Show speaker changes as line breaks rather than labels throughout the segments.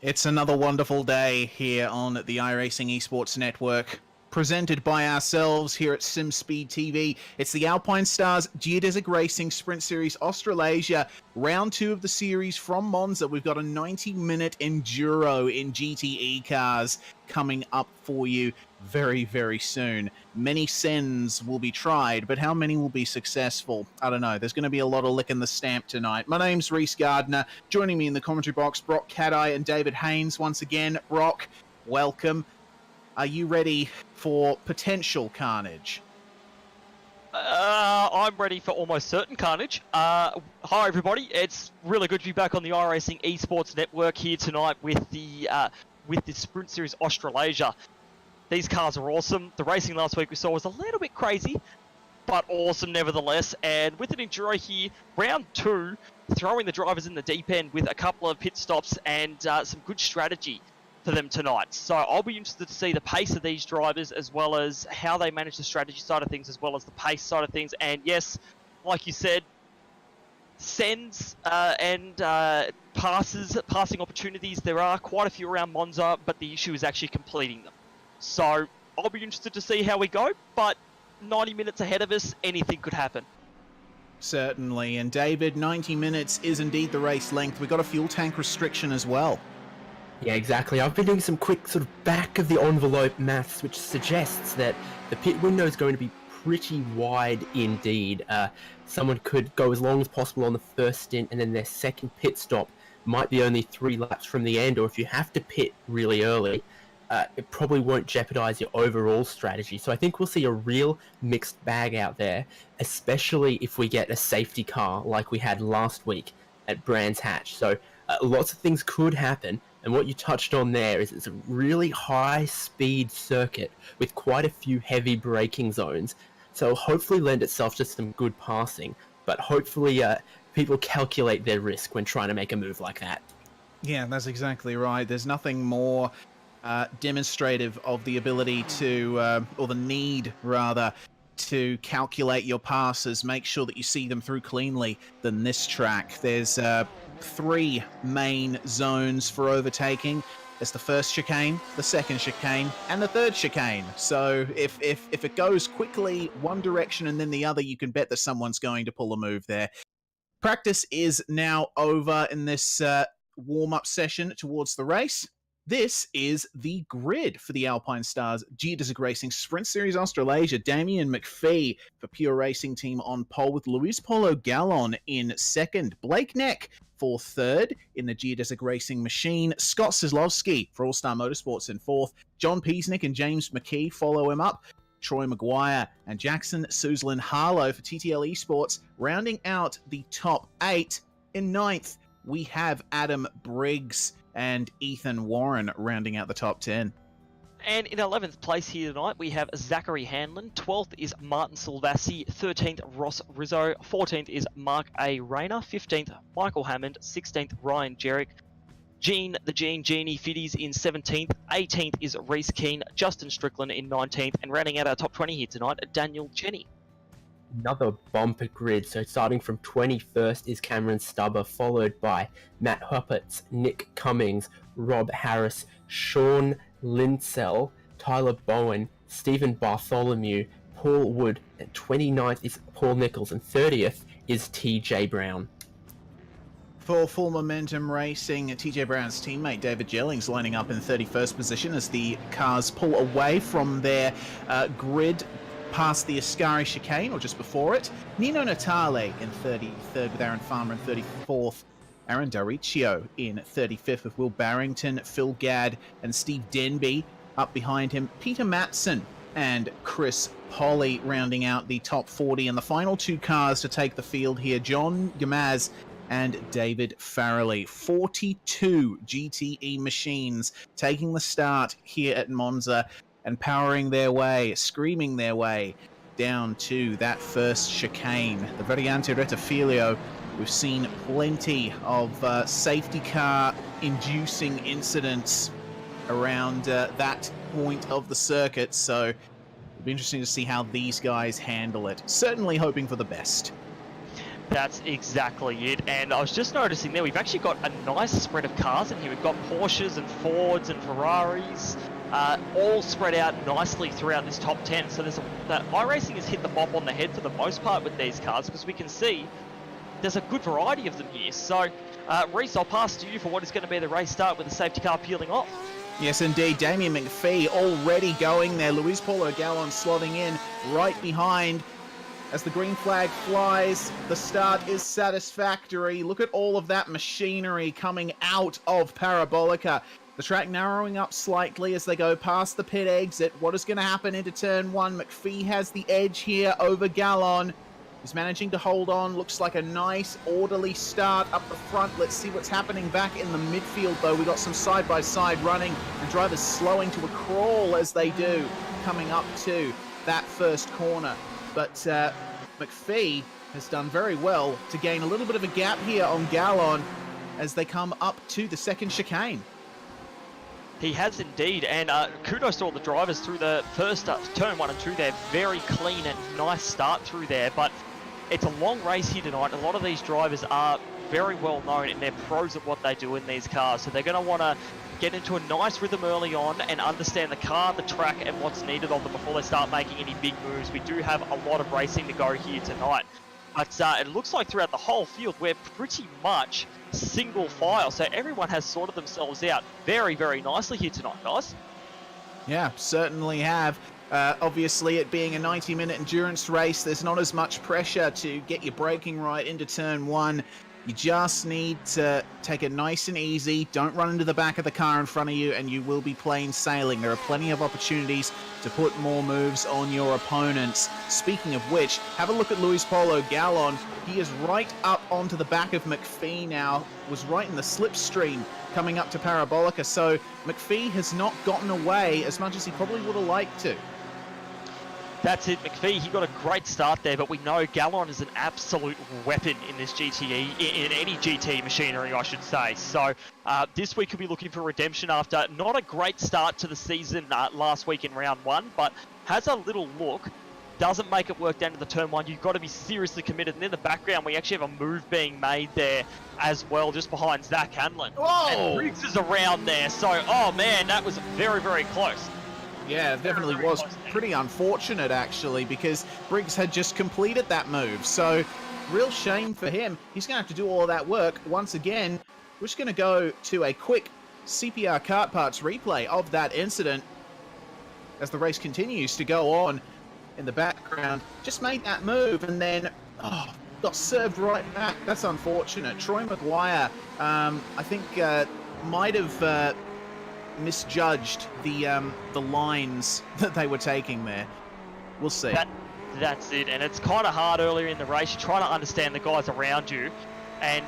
It's another wonderful day here on the iRacing Esports Network, presented by ourselves here at SimSpeed TV. It's the Alpinestars Geodesic Racing Sprint Series Australasia, round 2 of the series from Monza. We've got a 90-minute enduro in GTE cars coming up for you very, very soon. Many sends will be tried, but how many will be successful? I don't know. There's going to be a lot of licking the stamp tonight. My name's Reese Gardner. Joining me in the commentary box, Brock Cadeye and David Haynes once again. Brock, welcome. Are you ready for potential carnage?
I'm ready for almost certain carnage. Hi everybody, it's really good to be back on the iRacing Esports Network here tonight with the Sprint Series Australasia. These cars are awesome. The racing last week we saw was a little bit crazy, but awesome nevertheless. And with an enduro here, round 2, throwing the drivers in the deep end with a couple of pit stops and some good strategy for them tonight. So I'll be interested to see the pace of these drivers as well as how they manage the strategy side of things as well as the pace side of things. And yes, like you said, sends and passing opportunities, there are quite a few around Monza, but the issue is actually completing them. So I'll be interested to see how we go, but 90 minutes ahead of us, anything could happen.
Certainly. And David, 90 minutes is indeed the race length. We've got a fuel tank restriction as well.
Yeah, exactly. I've been doing some quick sort of back-of-the-envelope maths, which suggests that the pit window is going to be pretty wide indeed. Someone could go as long as possible on the first stint, and then their second pit stop might be only 3 laps from the end, or if you have to pit really early, it probably won't jeopardize your overall strategy. So I think we'll see a real mixed bag out there, especially if we get a safety car like we had last week at Brands Hatch. So lots of things could happen. And what you touched on there is it's a really high-speed circuit with quite a few heavy braking zones. So hopefully lend itself to some good passing. But hopefully people calculate their risk when trying to make a move like that.
Yeah, that's exactly right. There's nothing more demonstrative of the ability to, or the need rather, to calculate your passes, make sure that you see them through cleanly than this track. There's 3 main zones for overtaking. There's the first chicane, the second chicane, and the third chicane. So if it goes quickly one direction and then the other, you can bet that someone's going to pull a move there. Practice is now over in this warm-up session towards the race. This is the grid for the Alpinestars Geodesic Racing Sprint Series Australasia. Damien McPhee for Pure Racing Team on pole with Luis Polo Gallon in second. Blake Neck for third in the Geodesic Racing Machine. Scott Sislovsky for All-Star Motorsports in fourth. John Peasnick and James McKee follow him up. Troy Maguire and Jackson Suzlin Harlow for TTL Esports. Rounding out the top 8 in ninth, we have Adam Briggs and Ethan Warren rounding out the top 10.
And in 11th place here tonight, we have Zachary Hanlon. 12th is Martin Silvassi. 13th, Ross Rizzo. 14th is Mark A. Rayner. 15th, Michael Hammond. 16th, Ryan Jerrick. Gene Genie Fiddies in 17th. 18th is Reese Keane. Justin Strickland in 19th. And rounding out our top 20 here tonight, Daniel Jenny.
Another bumper grid. So starting from 21st is Cameron Stubber, followed by Matt Huppert, Nick Cummings, Rob Harris, Sean Linsell, Tyler Bowen, Stephen Bartholomew, Paul Wood, and 29th is Paul Nichols, and 30th is TJ Brown.
For Full Momentum Racing, TJ Brown's teammate David Jellings lining up in 31st position as the cars pull away from their grid past the Ascari chicane, or just before it. Nino Natale in 33rd with Aaron Farmer in 34th. Aaron Dariccio in 35th with Will Barrington, Phil Gadd and Steve Denby up behind him. Peter Matson and Chris Polly rounding out the top 40. And the final 2 cars to take the field here, John Gamaz and David Farrelly. 42 GTE machines taking the start here at Monza and powering their way, screaming their way down to that first chicane. The Variante Rettifilio, we've seen plenty of safety car inducing incidents around that point of the circuit, so it'll be interesting to see how these guys handle it. Certainly hoping for the best.
That's exactly it. And I was just noticing there, we've actually got a nice spread of cars in here. We've got Porsches and Fords and Ferraris, all spread out nicely throughout this top 10. So that iRacing has hit the bop on the head for the most part with these cars, because we can see there's a good variety of them here. So, Reese, I'll pass to you for what is going to be the race start with the safety car peeling off.
Yes, indeed. Damien McPhee already going there. Luis Paulo Gallon slotting in right behind. As the green flag flies, the start is satisfactory. Look at all of that machinery coming out of Parabolica. The track narrowing up slightly as they go past the pit exit. What is going to happen into turn 1? McPhee has the edge here over Gallon. He's managing to hold on. Looks like a nice, orderly start up the front. Let's see what's happening back in the midfield, though. We got some side-by-side running and drivers slowing to a crawl as they do, coming up to that first corner. But McPhee has done very well to gain a little bit of a gap here on Gallon as they come up to the second chicane.
He has indeed, and kudos to all the drivers through the first turn 1 and 2 there. Very clean and nice start through there, but it's a long race here tonight. A lot of these drivers are very well known and they're pros at what they do in these cars, so they're going to want to get into a nice rhythm early on and understand the car, the track, and what's needed of them before they start making any big moves. We do have a lot of racing to go here tonight, but it looks like throughout the whole field we're pretty much single file, so everyone has sorted themselves out very, very nicely here tonight, guys.
Yeah, certainly have. Obviously, it being a 90-minute endurance race, there's not as much pressure to get your braking right into turn 1. You just need to take it nice and easy. Don't run into the back of the car in front of you, and you will be plain sailing. There are plenty of opportunities to put more moves on your opponents. Speaking of which, have a look at Luis Paulo Gallon. He is right up onto the back of McPhee now. Was right in the slipstream coming up to Parabolica. So McPhee has not gotten away as much as he probably would have liked to.
That's it, McPhee. He got a great start there, but we know Gallon is an absolute weapon in this GTE, in any GT machinery, I should say. So this week could be looking for redemption after not a great start to the season last week in round 1, but has a little look. Doesn't make it work down to the turn 1. You've got to be seriously committed. And in the background, we actually have a move being made there as well, just behind Zach Hanlon.
Whoa!
And Briggs is around there. So, oh man, that was very, very close.
Yeah, it definitely was pretty unfortunate, actually, because Briggs had just completed that move. So, real shame for him. He's going to have to do all of that work once again. We're just going to go to a quick CPR kart parts replay of that incident as the race continues to go on in the background. Just made that move and then got served right back. That's unfortunate. Troy Maguire, I think, might have misjudged the lines that they were taking there. We'll see.
That's it, and it's kind of hard earlier in the race. You're trying to understand the guys around you and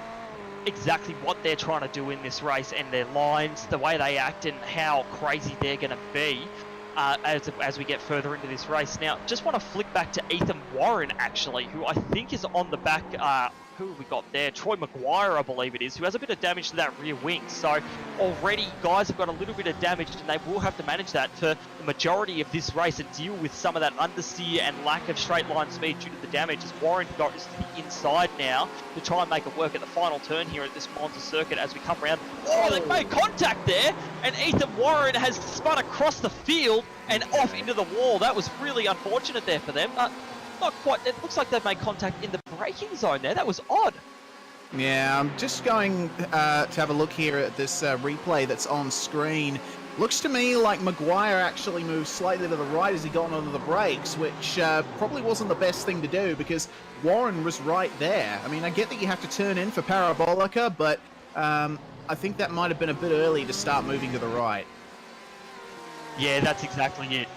exactly what they're trying to do in this race and their lines, the way they act and how crazy they're going to be as we get further into this race. Now, just want to flick back to Ethan Warren, actually, who I think is on the back. Who have we got there? Troy Maguire, I believe it is, who has a bit of damage to that rear wing. So already guys have got a little bit of damage and they will have to manage that for the majority of this race and deal with some of that understeer and lack of straight line speed due to the damage, as Warren goes to the inside now to try and make it work at the final turn here at this Monza circuit as we come around. Oh, they made contact there, and Ethan Warren has spun across the field and off into the wall. That was really unfortunate there for them. Not quite. It looks like they've made contact in the braking zone there. That was odd.
Yeah, I'm just going to have a look here at this replay that's on screen. Looks to me like Maguire actually moved slightly to the right as he got onto the brakes, which probably wasn't the best thing to do because Warren was right there. I mean, I get that you have to turn in for Parabolica, but I think that might have been a bit early to start moving to the right.
Yeah, that's exactly it.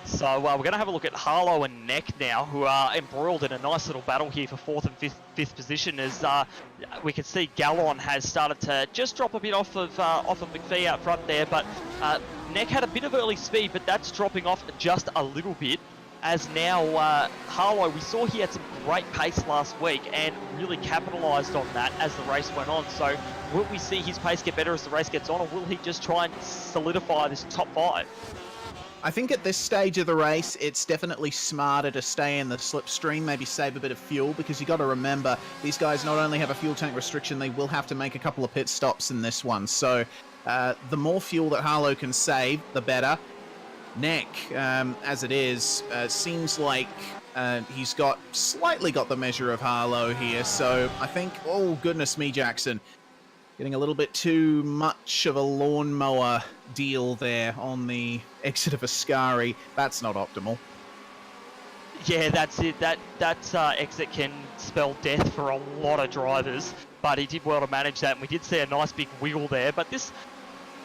So we're going to have a look at Harlow and Neck now, who are embroiled in a nice little battle here for 4th and 5th position. As we can see, Gallon has started to just drop a bit off of McPhee out front there, but Neck had a bit of early speed, but that's dropping off just a little bit. As now Harlow, we saw he had some great pace last week and really capitalised on that as the race went on. So will we see his pace get better as the race gets on, or will he just try and solidify this top 5?
I think at this stage of the race, it's definitely smarter to stay in the slipstream, maybe save a bit of fuel, because you got to remember, these guys not only have a fuel tank restriction, they will have to make a couple of pit stops in this one. So the more fuel that Harlow can save, the better. Neck, as it is, seems like he's slightly got the measure of Harlow here. So I think, oh goodness me, Jackson, getting a little bit too much of a lawnmower deal there on the exit of Ascari. That's not optimal.
Yeah, that's it. That exit can spell death for a lot of drivers, but he did well to manage that, and we did see a nice big wiggle there. But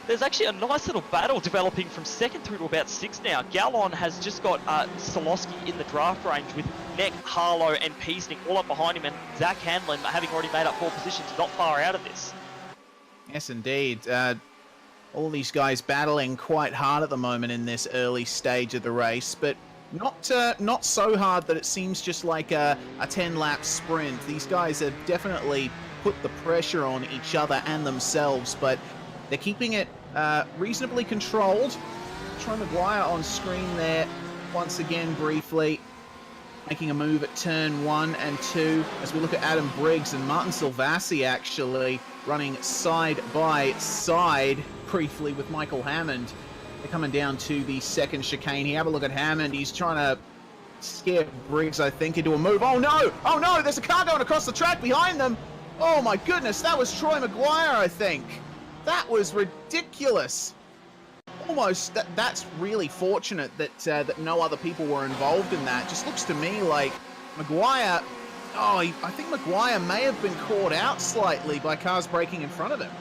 there's actually a nice little battle developing from second through to about 6 now. Gallon has just got Solowski in the draft range with Neck, Harlow, and Peasnick all up behind him, and Zach Hanlon, having already made up 4 positions, not far out of this.
Yes, indeed. All these guys battling quite hard at the moment in this early stage of the race, but not so hard that it seems just like a 10-lap sprint. These guys have definitely put the pressure on each other and themselves, but they're keeping it reasonably controlled. Troy Maguire on screen there once again briefly, making a move at turn 1 and 2 as we look at Adam Briggs and Martin Silvassi actually running side by side briefly with Michael Hammond. They're coming down to the second chicane here. Have a look at Hammond. He's trying to scare Briggs, I think, into a move. Oh no! Oh no! There's a car going across the track behind them! Oh my goodness, that was Troy Maguire, I think. That was ridiculous. Almost, that's really fortunate that that no other people were involved in that. Just looks to me like Maguire, I think Maguire may have been caught out slightly by cars braking in front of him.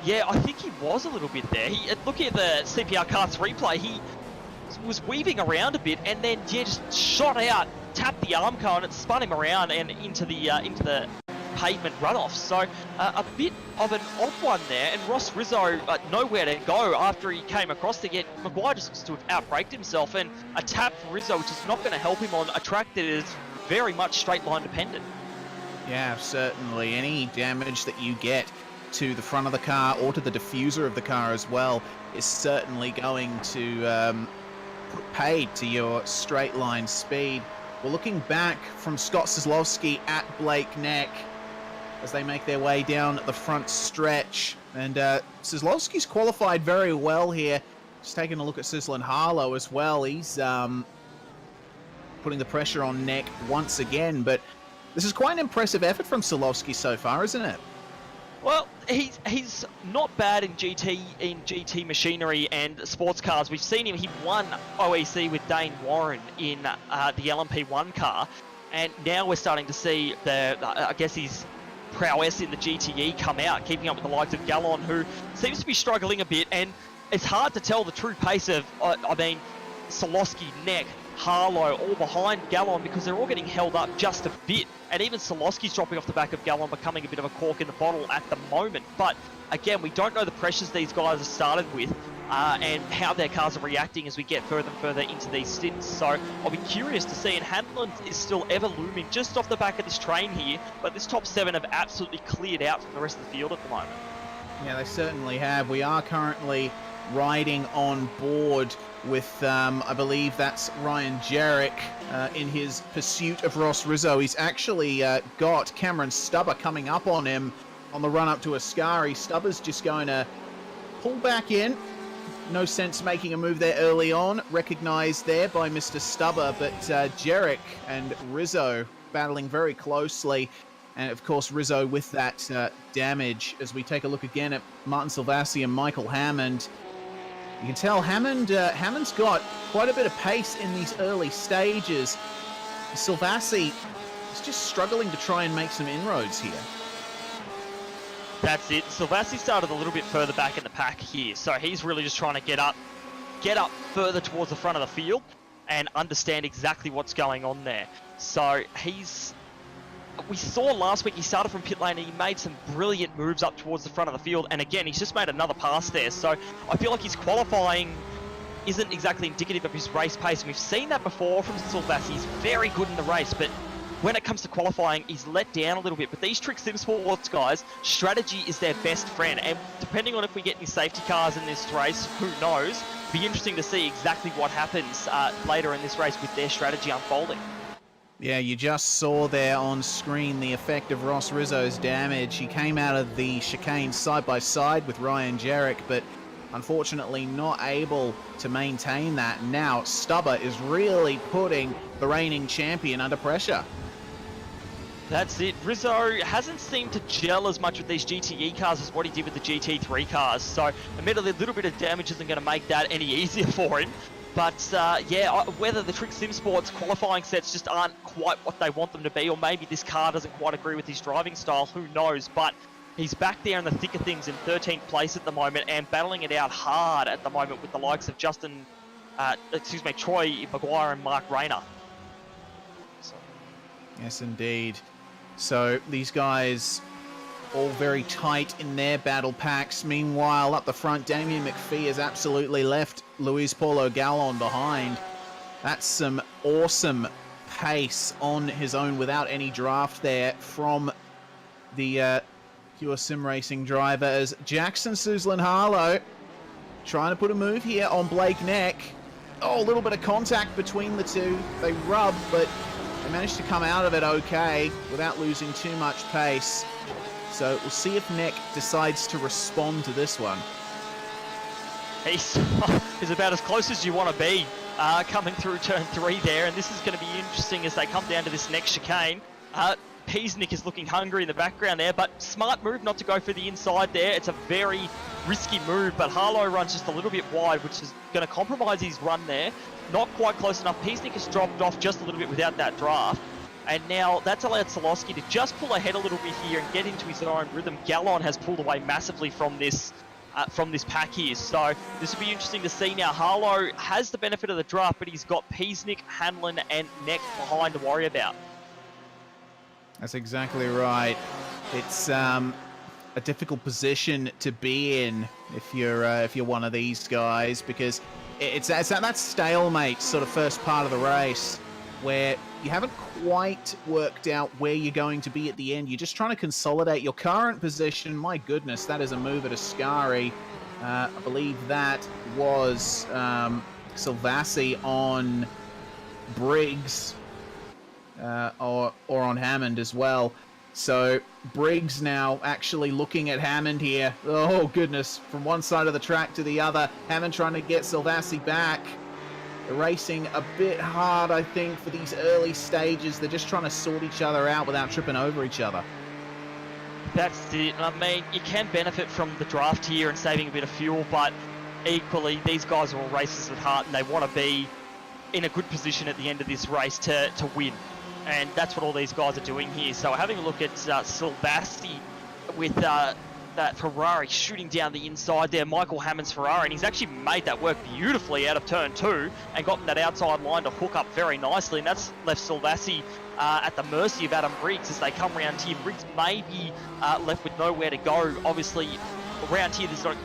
Yeah, I think he was a little bit there. Looking at the CPR Karts replay, he was weaving around a bit and then just shot out, tapped the arm car, and it spun him around and into the pavement runoff. So a bit of an odd one there, and Ross Rizzo nowhere to go after he came across to get Maguire just stood outbraked himself, and a tap for Rizzo, which is not going to help him on a track that is very much straight line dependent.
Yeah, certainly. Any damage that you get to the front of the car or to the diffuser of the car as well is certainly going to put paid to your straight line speed. We're looking back from Scott Soslovsky at Blake Neck as they make their way down the front stretch. And Soslovsky's qualified very well here. Just taking a look at Sizzlin Harlow as well. He's putting the pressure on Neck once again. But this is quite an impressive effort from Soslovsky so far, isn't it?
Well, he's not bad in GT machinery and sports cars. We've seen him. He won OEC with Dane Warren in the LMP1 car, and now we're starting to see I guess his prowess in the GTE come out, keeping up with the likes of Gallon, who seems to be struggling a bit. And it's hard to tell the true pace of, Solowsky, Neck, Harlow, all behind Gallon, because they're all getting held up just a bit. And even Solowski's dropping off the back of Gallon, becoming a bit of a cork in the bottle at the moment. But again, we don't know the pressures these guys have started with and how their cars are reacting as we get further and further into these stints. So I'll be curious to see. And Hanlon is still ever looming just off the back of this train here. But this top 7 have absolutely cleared out from the rest of the field at the moment.
Yeah, they certainly have. We are currently riding on board with, I believe that's Ryan Jarek in his pursuit of Ross Rizzo. He's actually got Cameron Stubber coming up on him on the run up to Ascari. Stubber's just going to pull back in. No sense making a move there early on. Recognised there by Mr. Stubber, but Jarek and Rizzo battling very closely. And of course, Rizzo with that damage. As we take a look again at Martin Silvassi and Michael Hammond, you can tell Hammond's got quite a bit of pace in these early stages. Silvassi is just struggling to try and make some inroads here.
That's it. Silvassi started a little bit further back in the pack here, so he's really just trying to get up further towards the front of the field and understand exactly what's going on there. So we saw last week he started from pit lane and he made some brilliant moves up towards the front of the field, and again he's just made another pass there. So I feel like his qualifying isn't exactly indicative of his race pace, and we've seen that before from Silvassi. He's very good in the race, but when it comes to qualifying, he's let down a little bit. But these Trick Sim Sports guys, strategy is their best friend, and depending on if we get any safety cars in this race, who knows, be interesting to see exactly what happens later in this race with their strategy unfolding.
Yeah, you just saw there on screen the effect of Ross Rizzo's damage. He came out of the chicane side by side with Ryan Jarek, but unfortunately not able to maintain that. Now, Stubber is really putting the reigning champion under pressure.
That's it. Rizzo hasn't seemed to gel as much with these GTE cars as what he did with the GT3 cars. So, admittedly, a little bit of damage isn't going to make that any easier for him. But, yeah, whether the Trick Sim Sports qualifying sets just aren't quite what they want them to be, or maybe this car doesn't quite agree with his driving style, who knows. But he's back there in the thick of things in 13th place at the moment and battling it out hard at the moment with the likes of Troy Maguire and Mark Rayner. So.
Yes, indeed. So these guys all very tight in their battle packs. Meanwhile, up the front, Damien McPhee has absolutely left Luis Paulo Gallon behind. That's some awesome pace on his own without any draft there from the Pure Sim Racing driver, as Jackson Suzlin-Harlow trying to put a move here on Blake Neck. Oh, a little bit of contact between the two. They rub, but they managed to come out of it okay without losing too much pace. So we'll see if Neck decides to respond to this one.
He's about as close as you want to be coming through turn 3 there, and this is going to be interesting as they come down to this next chicane. Peasnick is looking hungry in the background there, but smart move not to go for the inside there. It's a very risky move, but Harlow runs just a little bit wide, which is going to compromise his run there. Not quite close enough. Peasnick has dropped off just a little bit without that draft. And now that's allowed Solowski to just pull ahead a little bit here and get into his own rhythm. Gallon has pulled away massively from this pack here. So this will be interesting to see now. Harlow has the benefit of the draft, but he's got Peasnick, Hanlon, and Neck behind to worry about.
That's exactly right. It's a difficult position to be in if you're one of these guys, because it's at that stalemate sort of first part of the race where you haven't quite worked out where you're going to be at the end. You're just trying to consolidate your current position. My goodness, that is a move at Ascari. I believe that was Silvassi on Briggs. Or on Hammond as well. So Briggs now actually looking at Hammond here. Oh goodness, from one side of the track to the other. Hammond trying to get Silvassi back. They're racing a bit hard, I think, for these early stages. They're just trying to sort each other out without tripping over each other.
That's it. I mean, you can benefit from the draft here and saving a bit of fuel, but equally, these guys are all racers at heart and they want to be in a good position at the end of this race to win. And that's what all these guys are doing here. So having a look at Silvassi with that Ferrari shooting down the inside there, Michael Hammond's Ferrari, and he's actually made that work beautifully out of turn 2 and gotten that outside line to hook up very nicely, and that's left Silvassi at the mercy of Adam Briggs as they come around here. Briggs may be left with nowhere to go. Obviously, around here there's not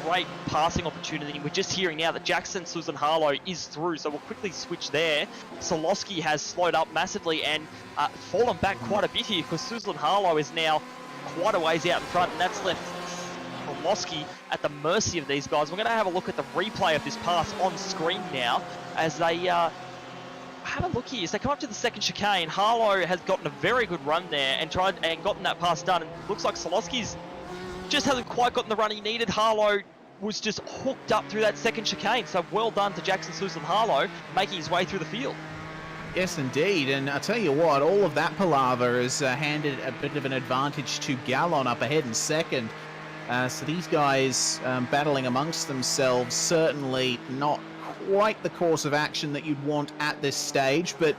great passing opportunity. We're just hearing now that Jackson Suzlin-Harlow is through, so we'll quickly switch there. Solowski has slowed up massively and fallen back quite a bit here because Suzlin-Harlow is now quite a ways out in front, and that's left Solowski at the mercy of these guys. We're going to have a look at the replay of this pass on screen now as they have a look here. As they come up to the second chicane, Harlow has gotten a very good run there and gotten that pass done, and it looks like Solowski's just hasn't quite gotten the run he needed. Harlow was just hooked up through that second chicane, so well done to Jackson Suzlin-Harlow making his way through the field.
Yes, indeed, and I'll tell you what, all of that palaver has handed a bit of an advantage to Gallon up ahead in second. So these guys battling amongst themselves, certainly not quite the course of action that you'd want at this stage, but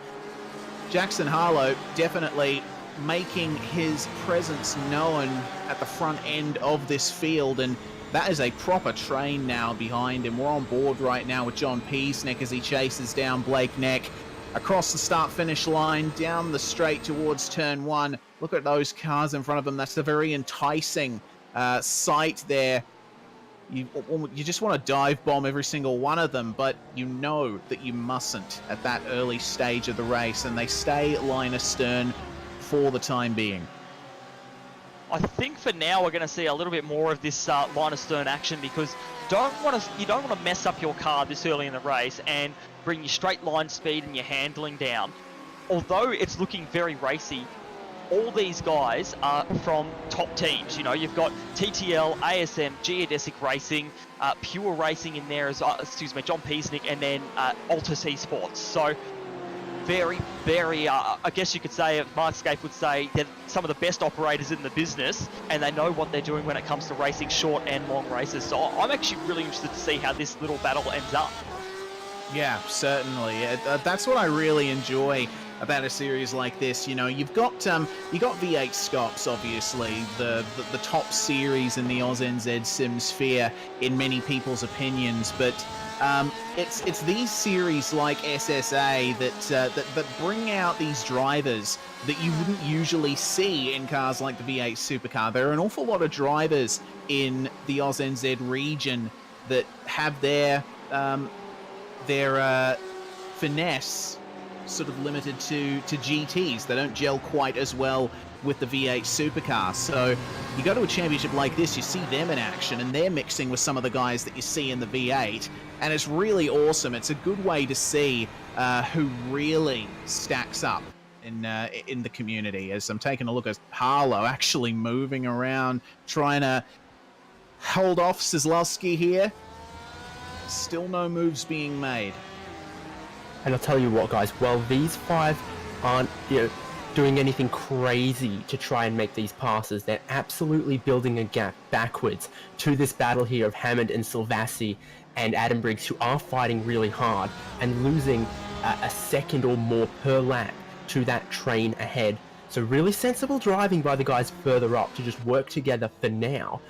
Jackson Harlow definitely making his presence known at the front end of this field, and that is a proper train now behind him. We're on board right now with John Peasnick as he chases down Blake Neck across the start-finish line, down the straight towards turn 1. Look at those cars in front of them. That's a very enticing sight there. You just want to dive bomb every single one of them, but you know that you mustn't at that early stage of the race, and they stay line astern for the time being.
I think for now we're going to see a little bit more of this line of stern action, because you don't want to mess up your car this early in the race and bring your straight line speed and your handling down. Although it's looking very racy, all these guys are from top teams. You know, you've got TTL, ASM, Geodesic Racing, Pure Racing in there as John Peasnick, and then Altus Esports. So very, very, I guess you could say, Markscape would say, they're some of the best operators in the business, and they know what they're doing when it comes to racing short and long races. So I'm actually really interested to see how this little battle ends up.
Yeah, certainly. That's what I really enjoy about a series like this. You know, you've got V8 Scops, obviously, the top series in the AusNZ Sim sphere in many people's opinions, but it's these series like SSA that bring out these drivers that you wouldn't usually see in cars like the V8 Supercar. There are an awful lot of drivers in the AusNZ region that have their finesse sort of limited to GTs. They don't gel quite as well with the V8 Supercar. So you go to a championship like this, you see them in action, and they're mixing with some of the guys that you see in the V8, and it's really awesome. It's a good way to see who really stacks up in the community. As I'm taking a look at Harlow actually moving around, trying to hold off Sislowski here. Still no moves being made.
And I'll tell you what, guys, while these five aren't, doing anything crazy to try and make these passes, they're absolutely building a gap backwards to this battle here of Hammond and Silvassi and Adam Briggs, who are fighting really hard and losing a second or more per lap to that train ahead. So really sensible driving by the guys further up to just work together for now.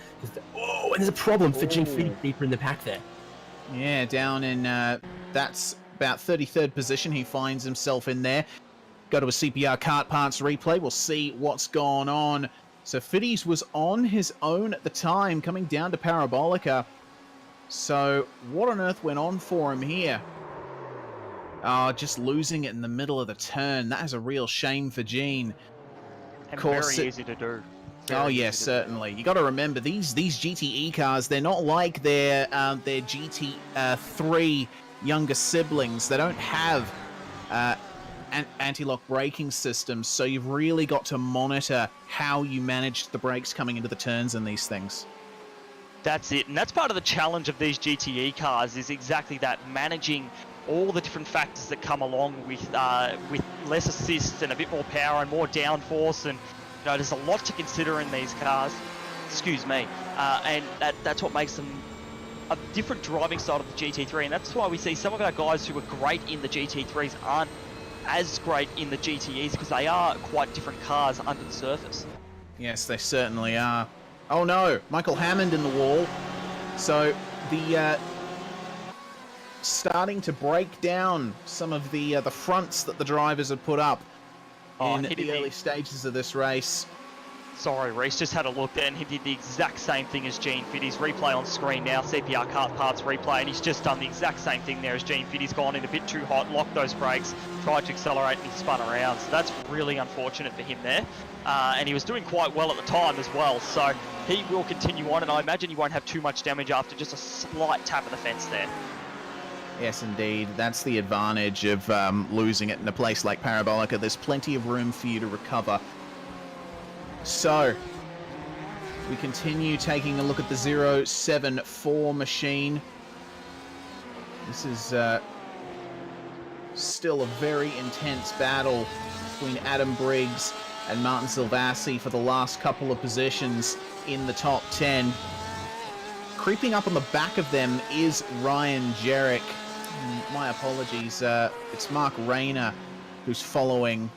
Oh, and there's a problem for Gene Feeney deeper in the pack there.
Yeah, down in, that's about 33rd position he finds himself in there. Go to a CPR kart parts replay. We'll see what's gone on. So Fiddies was on his own at the time, coming down to Parabolica. So what on earth went on for him here? Oh, just losing it in the middle of the turn. That is a real shame for Gene.
And very easy to do.
Oh yes, certainly. You got to remember these GTE cars. They're not like their GT3 younger siblings. They don't have anti-lock braking systems, so you've really got to monitor how you manage the brakes coming into the turns in these things.
That's it, and that's part of the challenge of these GTE cars, is exactly that, managing all the different factors that come along with less assists and a bit more power and more downforce, and there's a lot to consider in these cars. Excuse me, and that's what makes them a different driving style of the GT3, and that's why we see some of our guys who are great in the GT3s aren't as great in the GTEs, because they are quite different cars under the surface.
Yes, they certainly are. Oh no, Michael Hammond in the wall. So the starting to break down some of the fronts that the drivers have put up in the early stages of this race.
Sorry, Reese, just had a look there, and he did the exact same thing as Gene Fiddy's replay on screen now, CPR kart parts replay, and he's just done the exact same thing there as Gene Fiddy's gone in a bit too hot, locked those brakes, tried to accelerate, and he spun around. So that's really unfortunate for him there. And he was doing quite well at the time as well, so he will continue on, and I imagine he won't have too much damage after just a slight tap of the fence there.
Yes, indeed. That's the advantage of losing it in a place like Parabolica. There's plenty of room for you to recover. So, we continue taking a look at the 074 machine. This is still a very intense battle between Adam Briggs and Martin Silvassi for the last couple of positions in the top 10. Creeping up on the back of them is Ryan Jarek. My apologies, it's Mark Rayner who's following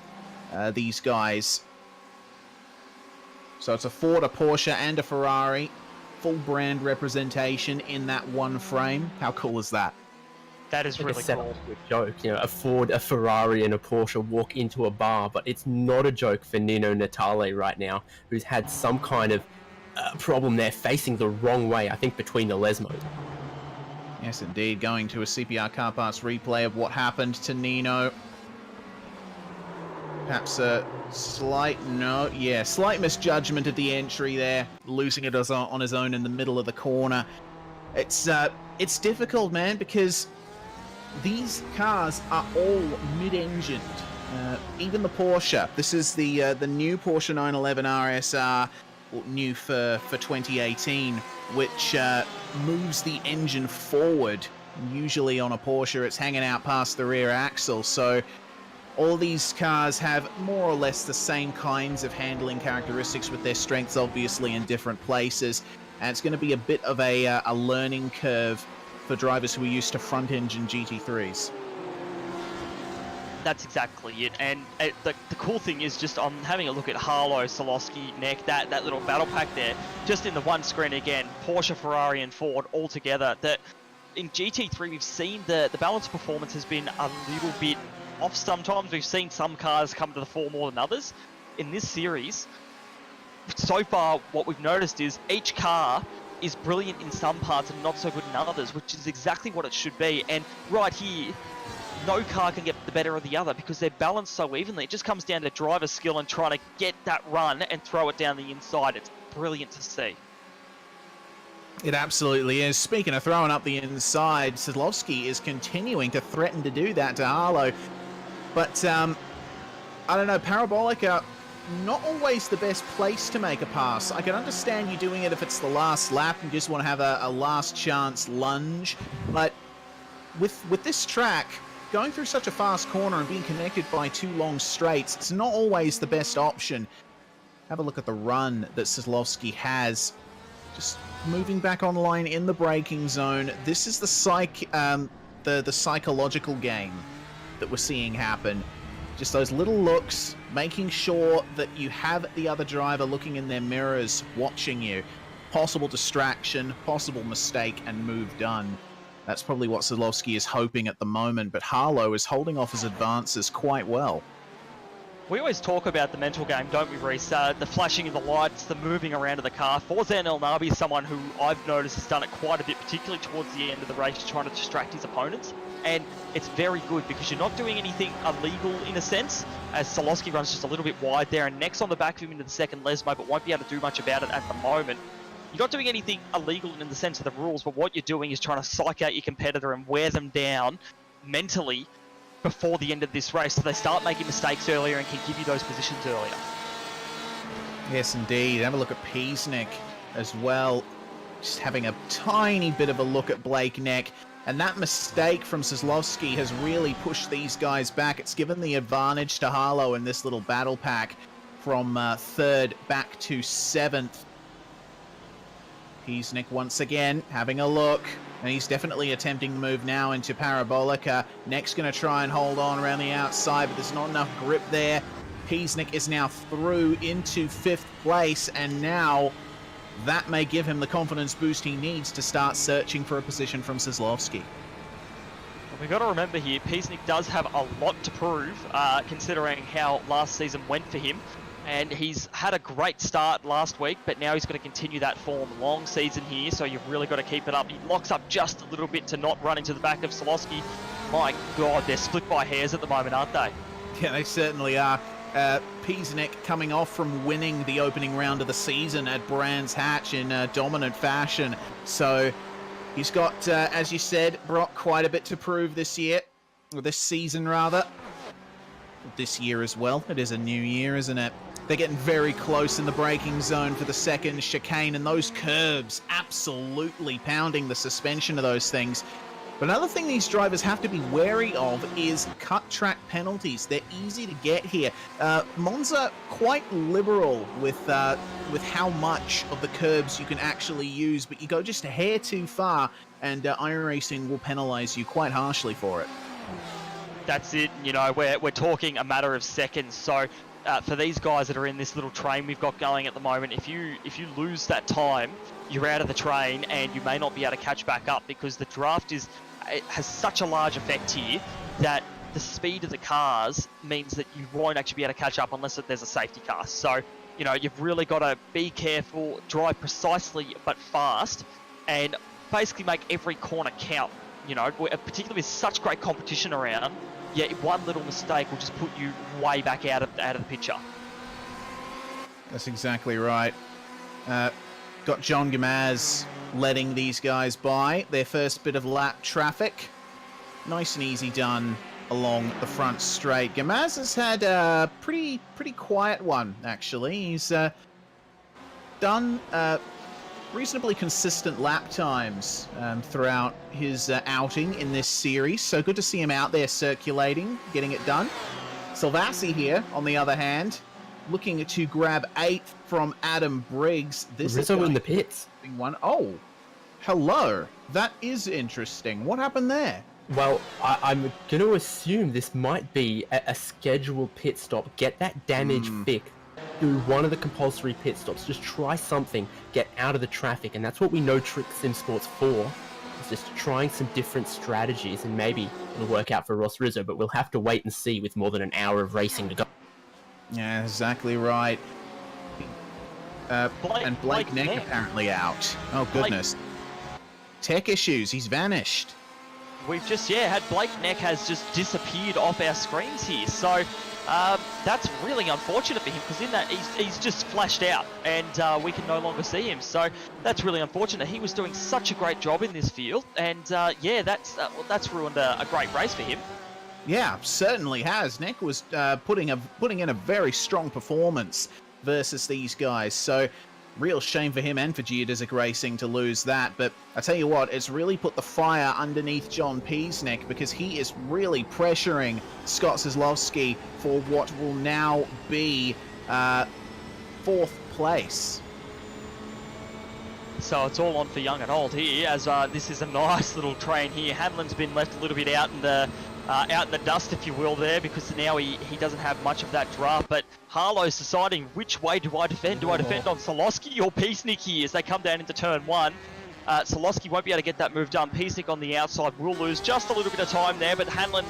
these guys. So it's a Ford, a Porsche, and a Ferrari. Full brand representation in that one frame. How cool is that?
That is really cool.
A joke, a Ford, a Ferrari, and a Porsche walk into a bar, but it's not a joke for Nino Natale right now, who's had some kind of problem there, facing the wrong way, I think, between the Lesmos.
Yes, indeed. Going to a CPR car parts replay of what happened to Nino. Perhaps a slight misjudgment at the entry there, losing it on his own in the middle of the corner. It's difficult, man, because these cars are all mid-engined. Even the Porsche. This is the new Porsche 911 RSR, new for 2018, which moves the engine forward. Usually on a Porsche, it's hanging out past the rear axle, so all these cars have more or less the same kinds of handling characteristics, with their strengths obviously in different places, and it's going to be a bit of a learning curve for drivers who are used to front-engine GT3s.
That's exactly it, and the cool thing is, just I'm having a look at Harlow, Solowski, Neck, that little battle pack there, just in the one screen again, Porsche, Ferrari and Ford all together. That in GT3 we've seen the balance performance has been a little bit off sometimes. We've seen some cars come to the fore more than others. In this series, so far what we've noticed is each car is brilliant in some parts and not so good in others, which is exactly what it should be. And right here, no car can get the better of the other because they're balanced so evenly. It just comes down to driver skill and trying to get that run and throw it down the inside. It's brilliant to see.
It absolutely is. Speaking of throwing up the inside, Sedlowski is continuing to threaten to do that to Harlow. But, I don't know, Parabolica, not always the best place to make a pass. I can understand you doing it if it's the last lap and you just want to have a last chance lunge. But with this track, going through such a fast corner and being connected by two long straights, it's not always the best option. Have a look at the run that Sedlowski has. Just moving back online in the braking zone. This is the psychological game that we're seeing happen. Just those little looks, making sure that you have the other driver looking in their mirrors, watching you. Possible distraction, possible mistake, and move done. That's probably what Sedlowski is hoping at the moment, but Harlow is holding off his advances quite well.
We always talk about the mental game, don't we, Reece? The flashing of the lights, the moving around of the car. Forzan El Nabi is someone who I've noticed has done it quite a bit, particularly towards the end of the race, trying to distract his opponents. And it's very good because you're not doing anything illegal in a sense, as Solowski runs just a little bit wide there, and Neck's on the back of him into the second Lesmo, but won't be able to do much about it at the moment. You're not doing anything illegal in the sense of the rules, but what you're doing is trying to psych out your competitor and wear them down mentally before the end of this race, so they start making mistakes earlier and can give you those positions earlier.
Yes, indeed. Have a look at Peasnick as well. Just having a tiny bit of a look at Blake Neck. And that mistake from Sedlowski has really pushed these guys back. It's given the advantage to Harlow in this little battle pack from third back to seventh. Peasnick once again having a look. And he's definitely attempting the move now into Parabolica. Neck's going to try and hold on around the outside, but there's not enough grip there. Peasnick is now through into fifth place, and now that may give him the confidence boost he needs to start searching for a position from Sedlowski.
Well, we've got to remember here, Peasnick does have a lot to prove, considering how last season went for him. And he's had a great start last week, but now he's going to continue that form. Long season here, so you've really got to keep it up. He locks up just a little bit to not run into the back of Solowski. My God, they're split by hairs at the moment, aren't they?
Yeah, they certainly are. Peasnick coming off from winning the opening round of the season at Brands Hatch in dominant fashion. So he's got, as you said, Brock, quite a bit to prove this year, or this season rather. This year as well. It is a new year, isn't it? They're getting very close in the braking zone for the second chicane, and those curbs absolutely pounding the suspension of those things. But another thing these drivers have to be wary of is cut track penalties. They're easy to get here. Monza quite liberal with how much of the curbs you can actually use, but you go just a hair too far, and iRacing will penalize you quite harshly for it.
That's it. You know, we're talking a matter of seconds. So for these guys that are in this little train we've got going at the moment, if you lose that time, you're out of the train and you may not be able to catch back up, because the draft has such a large effect here that the speed of the cars means that you won't actually be able to catch up unless there's a safety car. So, you know, you've really got to be careful, drive precisely but fast, and basically make every corner count. You know, particularly with such great competition around, yeah, one little mistake will just put you way back out of the picture.
That's exactly right. Got John Gamaz letting these guys by. Their first bit of lap traffic. Nice and easy done along the front straight. Gamaz has had a pretty quiet one, actually. He's done reasonably consistent lap times throughout his outing in this series, so good to see him out there circulating, getting it done. Silvassi here, on the other hand, looking to grab 8th from Adam Briggs. This
Rizzo
is
in the pits.
one. Oh, hello. That is interesting. What happened there?
Well, I'm going to assume this might be a scheduled pit stop. Get that damage fixed. Do one of the compulsory pit stops. Just try something. Get out of the traffic. And that's what we know Trick Sim Sports for. It's just trying some different strategies. And maybe it'll work out for Ross Rizzo. But we'll have to wait and see with more than an hour of racing to go.
Yeah, exactly right. And Blake Neck apparently out. Oh, goodness. Tech issues. He's vanished.
We've just, had Blake Neck has just disappeared off our screens here. So that's really unfortunate for him, because in that he's just flashed out and we can no longer see him. So that's really unfortunate. He was doing such a great job in this field, and that's ruined a great race for him.
Yeah, certainly has. Neck was putting in a very strong performance versus these guys. So real shame for him and for Geodesic Racing to lose that. But I tell you what, it's really put the fire underneath John Peasneck, because he is really pressuring Scott Kozlowski for what will now be 4th place.
So it's all on for young and old here, as this is a nice little train here. Hamlin's been left a little bit out in the dust, if you will, there, because now he doesn't have much of that draft. But Harlow's deciding, which way do I defend? Do I defend on Solowski or Peasnick here as they come down into turn 1? Solowski won't be able to get that move done. Peasnick on the outside will lose just a little bit of time there, but Hanlon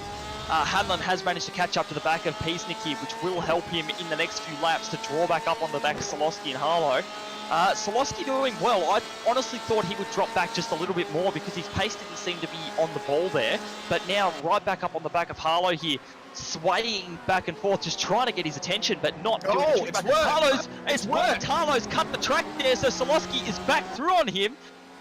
has managed to catch up to the back of Peasnick here, which will help him in the next few laps to draw back up on the back of Solowski and Harlow. Solowski doing well. I honestly thought he would drop back just a little bit more, because his pace didn't seem to be on the ball there. But now right back up on the back of Harlow here, swaying back and forth, just trying to get his attention, but not doing it.
It's worked.
It's worked. Harlow's cut the track there, so Solowski is back through on him.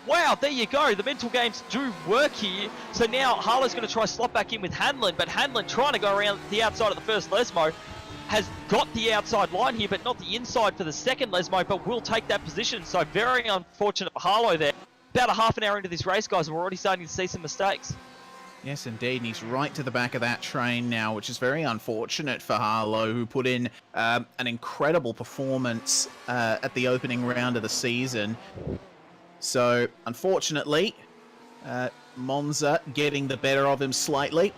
Wow, there you go. The mental games do work here. So now Harlow's going to try slot back in with Hanlon, but Hanlon trying to go around the outside of the first Lesmo. Has got the outside line here, but not the inside for the second Lesmo, but will take that position. So very unfortunate for Harlow there. About a half an hour into this race, guys, and we're already starting to see some mistakes.
Yes, indeed, and he's right to the back of that train now, which is very unfortunate for Harlow, who put in an incredible performance at the opening round of the season. So, unfortunately, Monza getting the better of him slightly.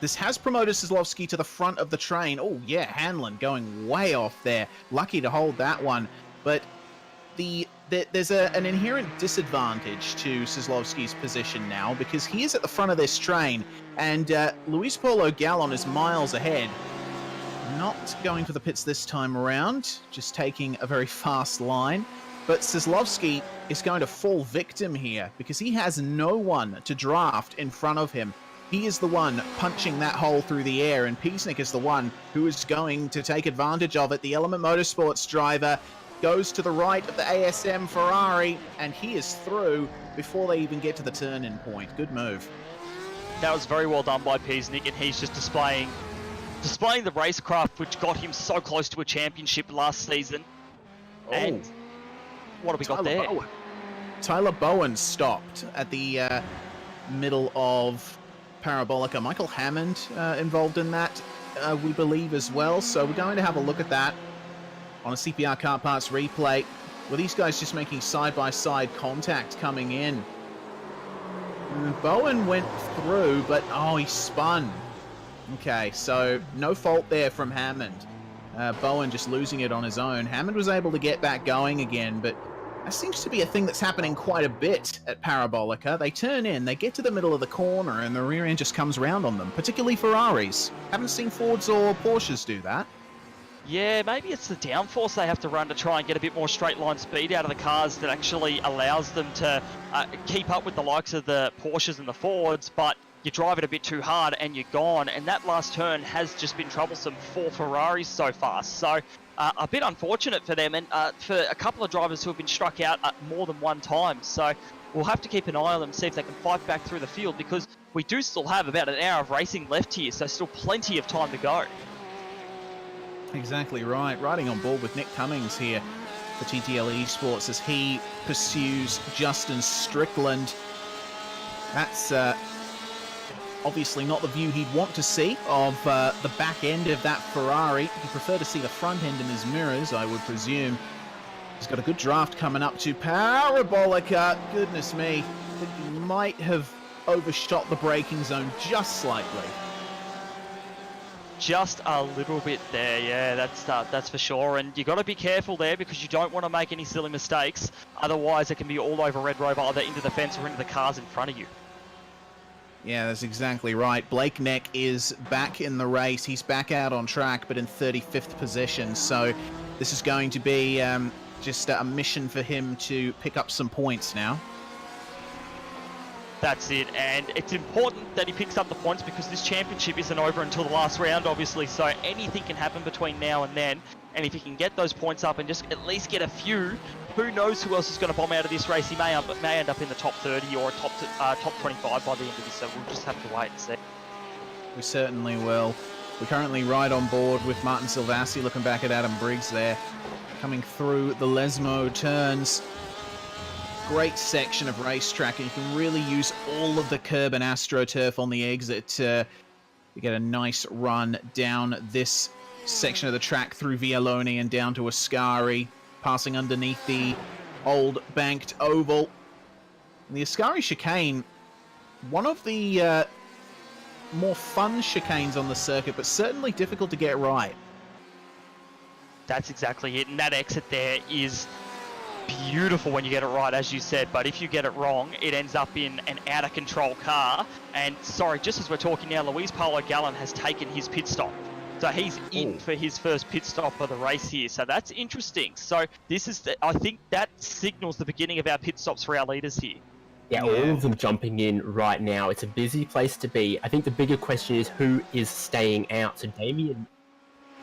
This has promoted Kozlowski to the front of the train. Oh, yeah, Hanlon going way off there. Lucky to hold that one. But there's an inherent disadvantage to Kozlowski's position now, because he is at the front of this train, and Luis Polo Gallon is miles ahead. Not going for the pits this time around, just taking a very fast line. But Kozlowski is going to fall victim here, because he has no one to draft in front of him. He is the one punching that hole through the air, and Peasnick is the one who is going to take advantage of it. The Element Motorsports driver goes to the right of the ASM Ferrari, and he is through before they even get to the turn-in point. Good move.
That was very well done by Peasnick, and he's just displaying the racecraft which got him so close to a championship last season.
Oh.
And what have we got there?
Tyler Bowen stopped at the middle of Parabolica. Michael Hammond involved in that, we believe, as well. So we're going to have a look at that on a CPR Car Parts replay. Were these guys just making side-by-side contact coming in? Bowen went through, but he spun. Okay, so no fault there from Hammond. Bowen just losing it on his own. Hammond was able to get back going again, but that seems to be a thing that's happening quite a bit at Parabolica. They turn in, they get to the middle of the corner, and the rear end just comes round on them, particularly Ferraris. Haven't seen Fords or Porsches do that.
Yeah, maybe it's the downforce they have to run to try and get a bit more straight line speed out of the cars that actually allows them to keep up with the likes of the Porsches and the Fords, but you drive it a bit too hard and you're gone. And that last turn has just been troublesome for Ferraris so far. So a bit unfortunate for them and for a couple of drivers who have been struck out more than one time. So we'll have to keep an eye on them, see if they can fight back through the field, because we do still have about an hour of racing left here, so still plenty of time to go.
Exactly right. Riding on board with Nick Cummings here for TTL Esports as he pursues Justin Strickland. That's obviously not the view he'd want to see of the back end of that Ferrari. He'd prefer to see the front end in his mirrors, I would presume. He's got a good draft coming up to Parabolica. Goodness me. I think he might have overshot the braking zone just slightly.
Just a little bit there, yeah, that's for sure. And you got to be careful there because you don't want to make any silly mistakes. Otherwise, it can be all over Red Rover, either into the fence or into the cars in front of you.
Yeah, that's exactly right. Blake Neck is back in the race. He's back out on track, but in 35th position. So this is going to be just a mission for him to pick up some points now.
That's it, and it's important that he picks up the points because this championship isn't over until the last round, obviously, so anything can happen between now and then, and if he can get those points up and just at least get a few, who knows who else is going to bomb out of this race. He may end up in the top 30 or top 25 by the end of this, so we'll just have to wait and see.
We certainly will. We currently ride on board with Martin Silvassi, looking back at Adam Briggs there, coming through the Lesmo turns. Great section of racetrack, and you can really use all of the curb and AstroTurf on the exit to get a nice run down this section of the track through Vialoni and down to Ascari, passing underneath the old banked oval. And the Ascari chicane, one of the more fun chicanes on the circuit, but certainly difficult to get right.
That's exactly it, and that exit there is beautiful when you get it right, as you said, but if you get it wrong, it ends up in an out-of-control car. And sorry, just as we're talking now, Luis Paulo Gallen has taken his pit stop. So he's in for his first pit stop of the race here. So that's interesting. So this is, I think that signals the beginning of our pit stops for our leaders here.
Yeah, all of them jumping in right now. It's a busy place to be. I think the bigger question is who is staying out. So Damien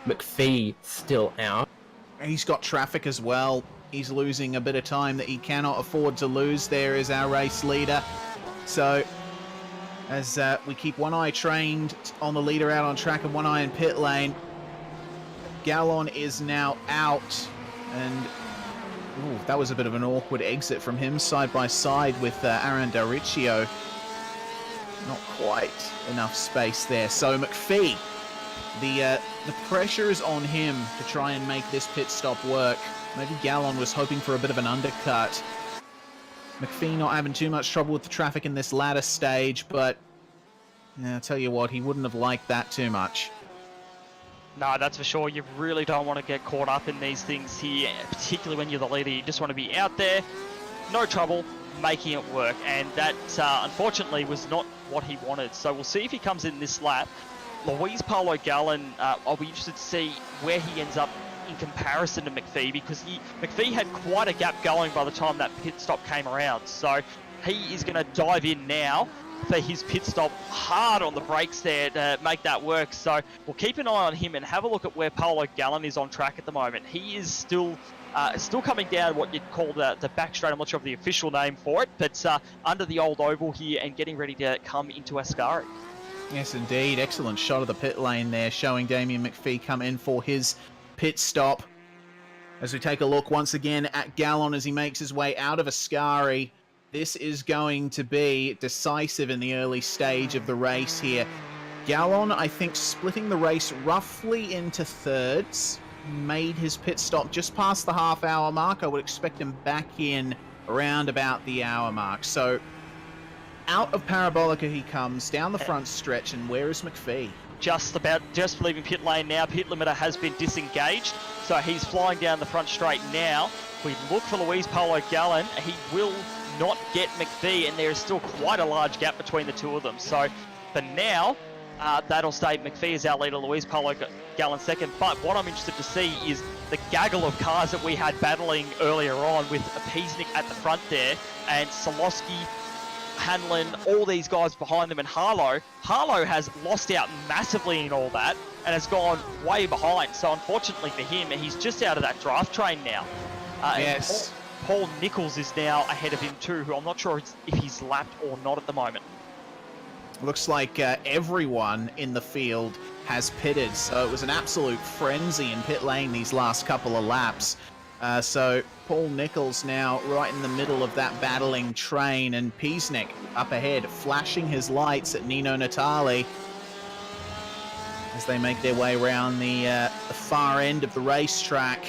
McPhee still out.
He's got traffic as well. He's losing a bit of time that he cannot afford to lose. There is our race leader. So as we keep one eye trained on the leader out on track and one eye in pit lane, Gallon is now out. And that was a bit of an awkward exit from him, side by side with Aaron Dariccio. Not quite enough space there. So McPhee, the pressure is on him to try and make this pit stop work. Maybe Gallon was hoping for a bit of an undercut. McPhee not having too much trouble with the traffic in this latter stage, but I'll tell you what, he wouldn't have liked that too much.
No, that's for sure. You really don't want to get caught up in these things here, particularly when you're the leader. You just want to be out there, no trouble, making it work. And that, unfortunately, was not what he wanted. So we'll see if he comes in this lap. Luis Paulo Gallen, I'll be interested to see where he ends up in comparison to McPhee, because McPhee had quite a gap going by the time that pit stop came around. So he is going to dive in now for his pit stop, hard on the brakes there to make that work. So we'll keep an eye on him and have a look at where Paulo Gallen is on track at the moment. He is still coming down what you'd call the back straight. I'm not sure of the official name for it, but under the old oval here and getting ready to come into Ascari.
Yes, indeed. Excellent shot of the pit lane there, showing Damien McPhee come in for his pit stop. As we take a look once again at Gallon as he makes his way out of Ascari, this is going to be decisive in the early stage of the race here. Gallon, I think, splitting the race roughly into thirds, made his pit stop just past the half-hour mark. I would expect him back in around about the hour mark. So out of Parabolica he comes, down the front stretch, and where is McPhee?
Just leaving pit lane now. Pit limiter has been disengaged, so he's flying down the front straight now. We look for Luis Paulo Gallen. He will not get McPhee, and there is still quite a large gap between the two of them. So for now, That'll stay McPhee as our leader, Luis Polo Gallon second. But what I'm interested to see is the gaggle of cars that we had battling earlier on with Peasnick at the front there, and Solowski, Hanlon, all these guys behind them, and Harlow. Harlow has lost out massively in all that and has gone way behind. So unfortunately for him, he's just out of that draft train now.
Yes.
Paul Nichols is now ahead of him too, who I'm not sure if he's lapped or not at the moment.
Looks like everyone in the field has pitted, so it was an absolute frenzy in pit lane these last couple of laps. So Paul Nichols now right in the middle of that battling train, and Peasnick up ahead, flashing his lights at Nino Natali as they make their way around the far end of the racetrack.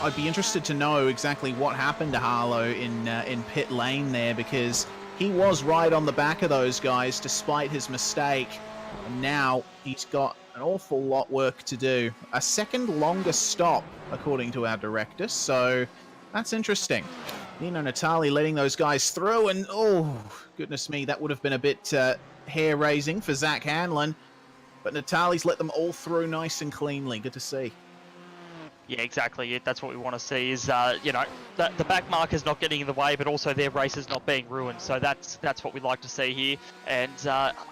I'd be interested to know exactly what happened to Harlow in pit lane there, because he was right on the back of those guys despite his mistake, and now he's got an awful lot work to do. A second longest stop, according to our director, so that's interesting. Nino Natali letting those guys through, and oh, goodness me, that would have been a bit hair-raising for Zach Hanlon, but Natali's let them all through nice and cleanly. Good to see.
Yeah, exactly. That's what we want to see is, you know, the back markers not getting in the way, but also their races not being ruined. So that's what we'd like to see here. And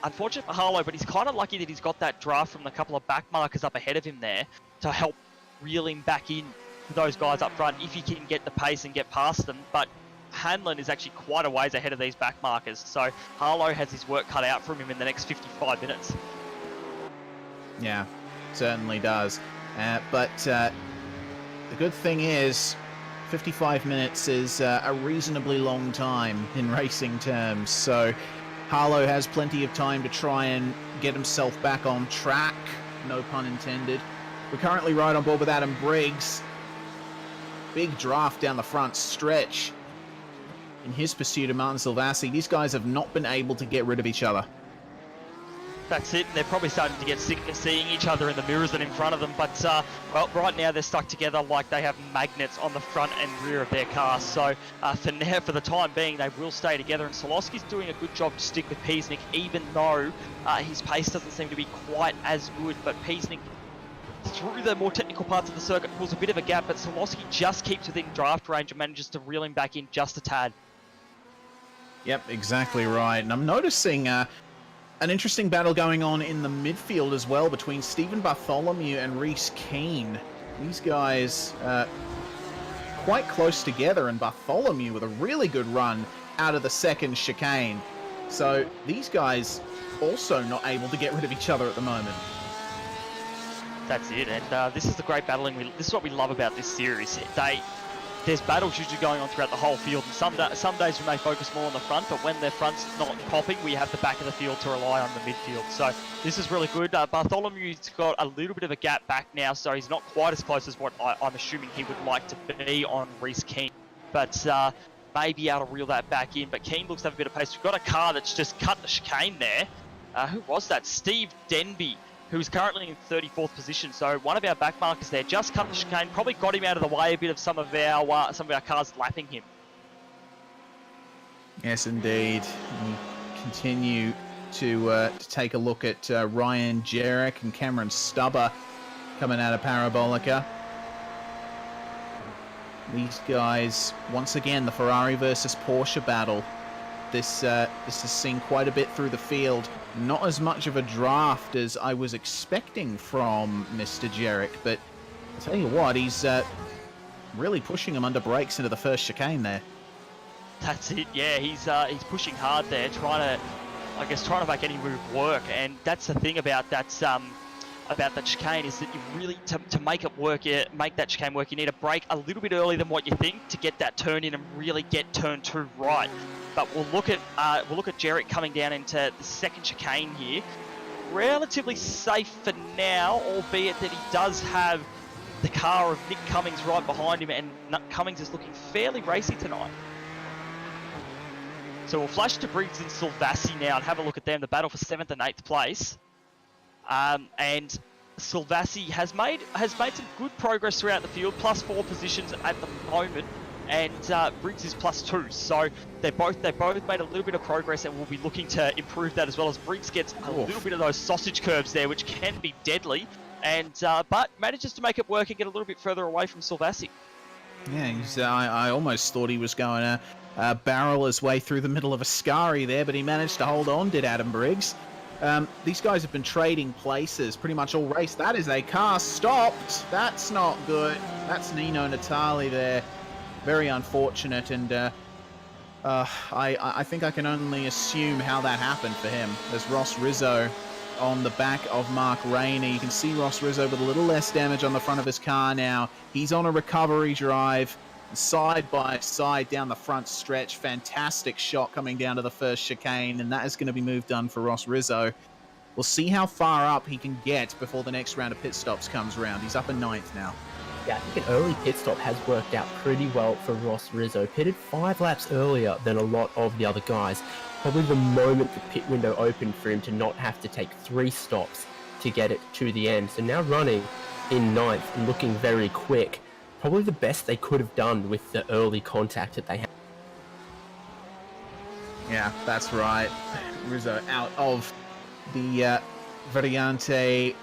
unfortunate for Harlow, but he's kind of lucky that he's got that draft from the couple of back markers up ahead of him there to help reel him back in to those guys up front if he can get the pace and get past them. But Hanlon is actually quite a ways ahead of these back markers. So Harlow has his work cut out from him in the next 55 minutes.
Yeah, certainly does. But the good thing is 55 minutes is a reasonably long time in racing terms, so Harlow has plenty of time to try and get himself back on track, no pun intended. We're currently right on board with Adam Briggs. Big draft down the front stretch in his pursuit of Martin Silvassi. These guys have not been able to get rid of each other.
That's it, and they're probably starting to get sick of seeing each other in the mirrors and in front of them, but well, right now they're stuck together like they have magnets on the front and rear of their cars. So for the time being, they will stay together, and Solowski's doing a good job to stick with Peasnick, even though his pace doesn't seem to be quite as good. But Peasnick, through the more technical parts of the circuit, pulls a bit of a gap, but Solowski just keeps within draft range and manages to reel him back in just a tad.
Yep, exactly right. And I'm noticing an interesting battle going on in the midfield as well between Stephen Bartholomew and Reese Keane. These guys quite close together, and Bartholomew with a really good run out of the second chicane. So these guys also not able to get rid of each other at the moment.
That's it, and this is the great battling. This is what we love about this series. There's battles usually going on throughout the whole field, and some days we may focus more on the front, but when their front's not popping, we have the back of the field to rely on the midfield. So this is really good. Bartholomew's got a little bit of a gap back now, so he's not quite as close as what I'm assuming he would like to be on Reese Keane, but may be able to reel that back in. But Keane looks to have a bit of pace. We've got a car that's just cut the chicane there. Who was that? Steve Denby, who's currently in 34th position. So one of our back markers there just cut the chicane, probably got him out of the way a bit of some of our cars lapping him.
Yes, indeed. We continue to take a look at Ryan Jarek and Cameron Stubber coming out of Parabolica. These guys, once again, the Ferrari versus Porsche battle. This has seen quite a bit through the field. Not as much of a draft as I was expecting from Mr. Jarek, but I'll tell you what, he's really pushing him under brakes into the first chicane there.
That's it, yeah, he's pushing hard there, trying to make any move work, and that's the thing about that chicane is that you really, to make it work, make that chicane work, you need to brake a little bit earlier than what you think to get that turn in and really get turn 2 right. But we'll look at Jarek coming down into the second chicane here. Relatively safe for now, albeit that he does have the car of Nick Cummings right behind him, and Cummings is looking fairly racy tonight. So we'll flash to Briggs and Silvassi now and have a look at them, the battle for 7th and 8th place. And Silvassi has made some good progress throughout the field, +4 positions at the moment. and Briggs is +2. So they both made a little bit of progress, and we'll be looking to improve that as well, as Briggs gets a little bit of those sausage curves there, which can be deadly, and but manages to make it work and get a little bit further away from Silvassi.
Yeah, I almost thought he was going to barrel his way through the middle of a scurry there, but he managed to hold on, did Adam Briggs. These guys have been trading places pretty much all race. That is a car stopped. That's not good. That's Nino Natali there. Very unfortunate, and I think I can only assume how that happened for him. There's Ross Rizzo on the back of Mark Rainey. You can see Ross Rizzo with a little less damage on the front of his car now. He's on a recovery drive, side by side down the front stretch. Fantastic shot coming down to the first chicane, and that is going to be moved done for Ross Rizzo. We'll see how far up he can get before the next round of pit stops comes around. He's up in 9th now.
Yeah, I think an early pit stop has worked out pretty well for Ross Rizzo. Pitted 5 laps earlier than a lot of the other guys. Probably the moment the pit window opened for him to not have to take 3 stops to get it to the end. So now running in 9th and looking very quick. Probably the best they could have done with the early contact that they had.
Yeah, that's right. Rizzo out of the Variante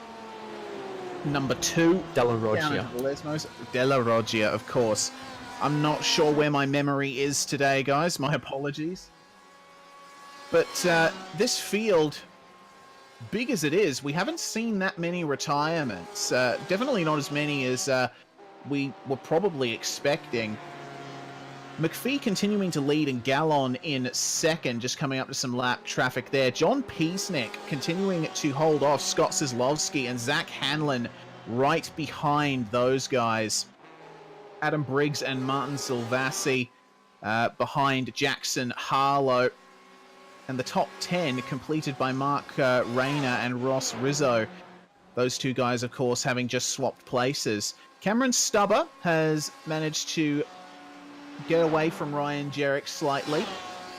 number 2.
Della Roggia.
Della Roggia, of course. I'm not sure where my memory is today, guys. My apologies. But this field, big as it is, we haven't seen that many retirements. Definitely not as many as we were probably expecting. McPhee continuing to lead and Gallon in 2nd, just coming up to some lap traffic there. John Peasnick continuing to hold off Scott Cislovsky, and Zach Hanlon right behind those guys. Adam Briggs and Martin Silvassi behind Jackson Harlow. And the top 10 completed by Mark Rayner and Ross Rizzo. Those two guys, of course, having just swapped places. Cameron Stubber has managed to get away from Ryan Jerrick slightly.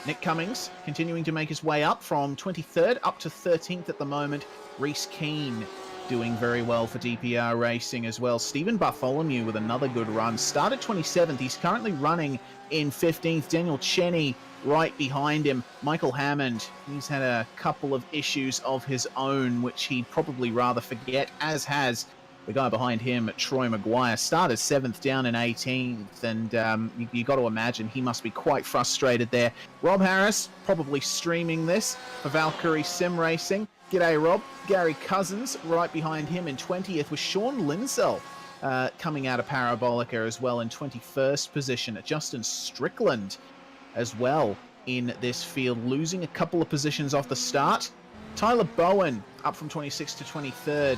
Nick Cummings continuing to make his way up from 23rd up to 13th at the moment. Reese Keane doing very well for DPR Racing as well. Stephen Bartholomew with another good run. Started 27th. He's currently running in 15th. Daniel Cheney right behind him. Michael Hammond, he's had a couple of issues of his own, which he'd probably rather forget, as has the guy behind him, Troy Maguire. Started 7th, down in 18th, and you got to imagine he must be quite frustrated there. Rob Harris probably streaming this for Valkyrie Sim Racing. G'day, Rob. Gary Cousins right behind him in 20th, with Sean Linsell coming out of Parabolica as well in 21st position. Justin Strickland as well in this field, losing a couple of positions off the start. Tyler Bowen up from 26th to 23rd.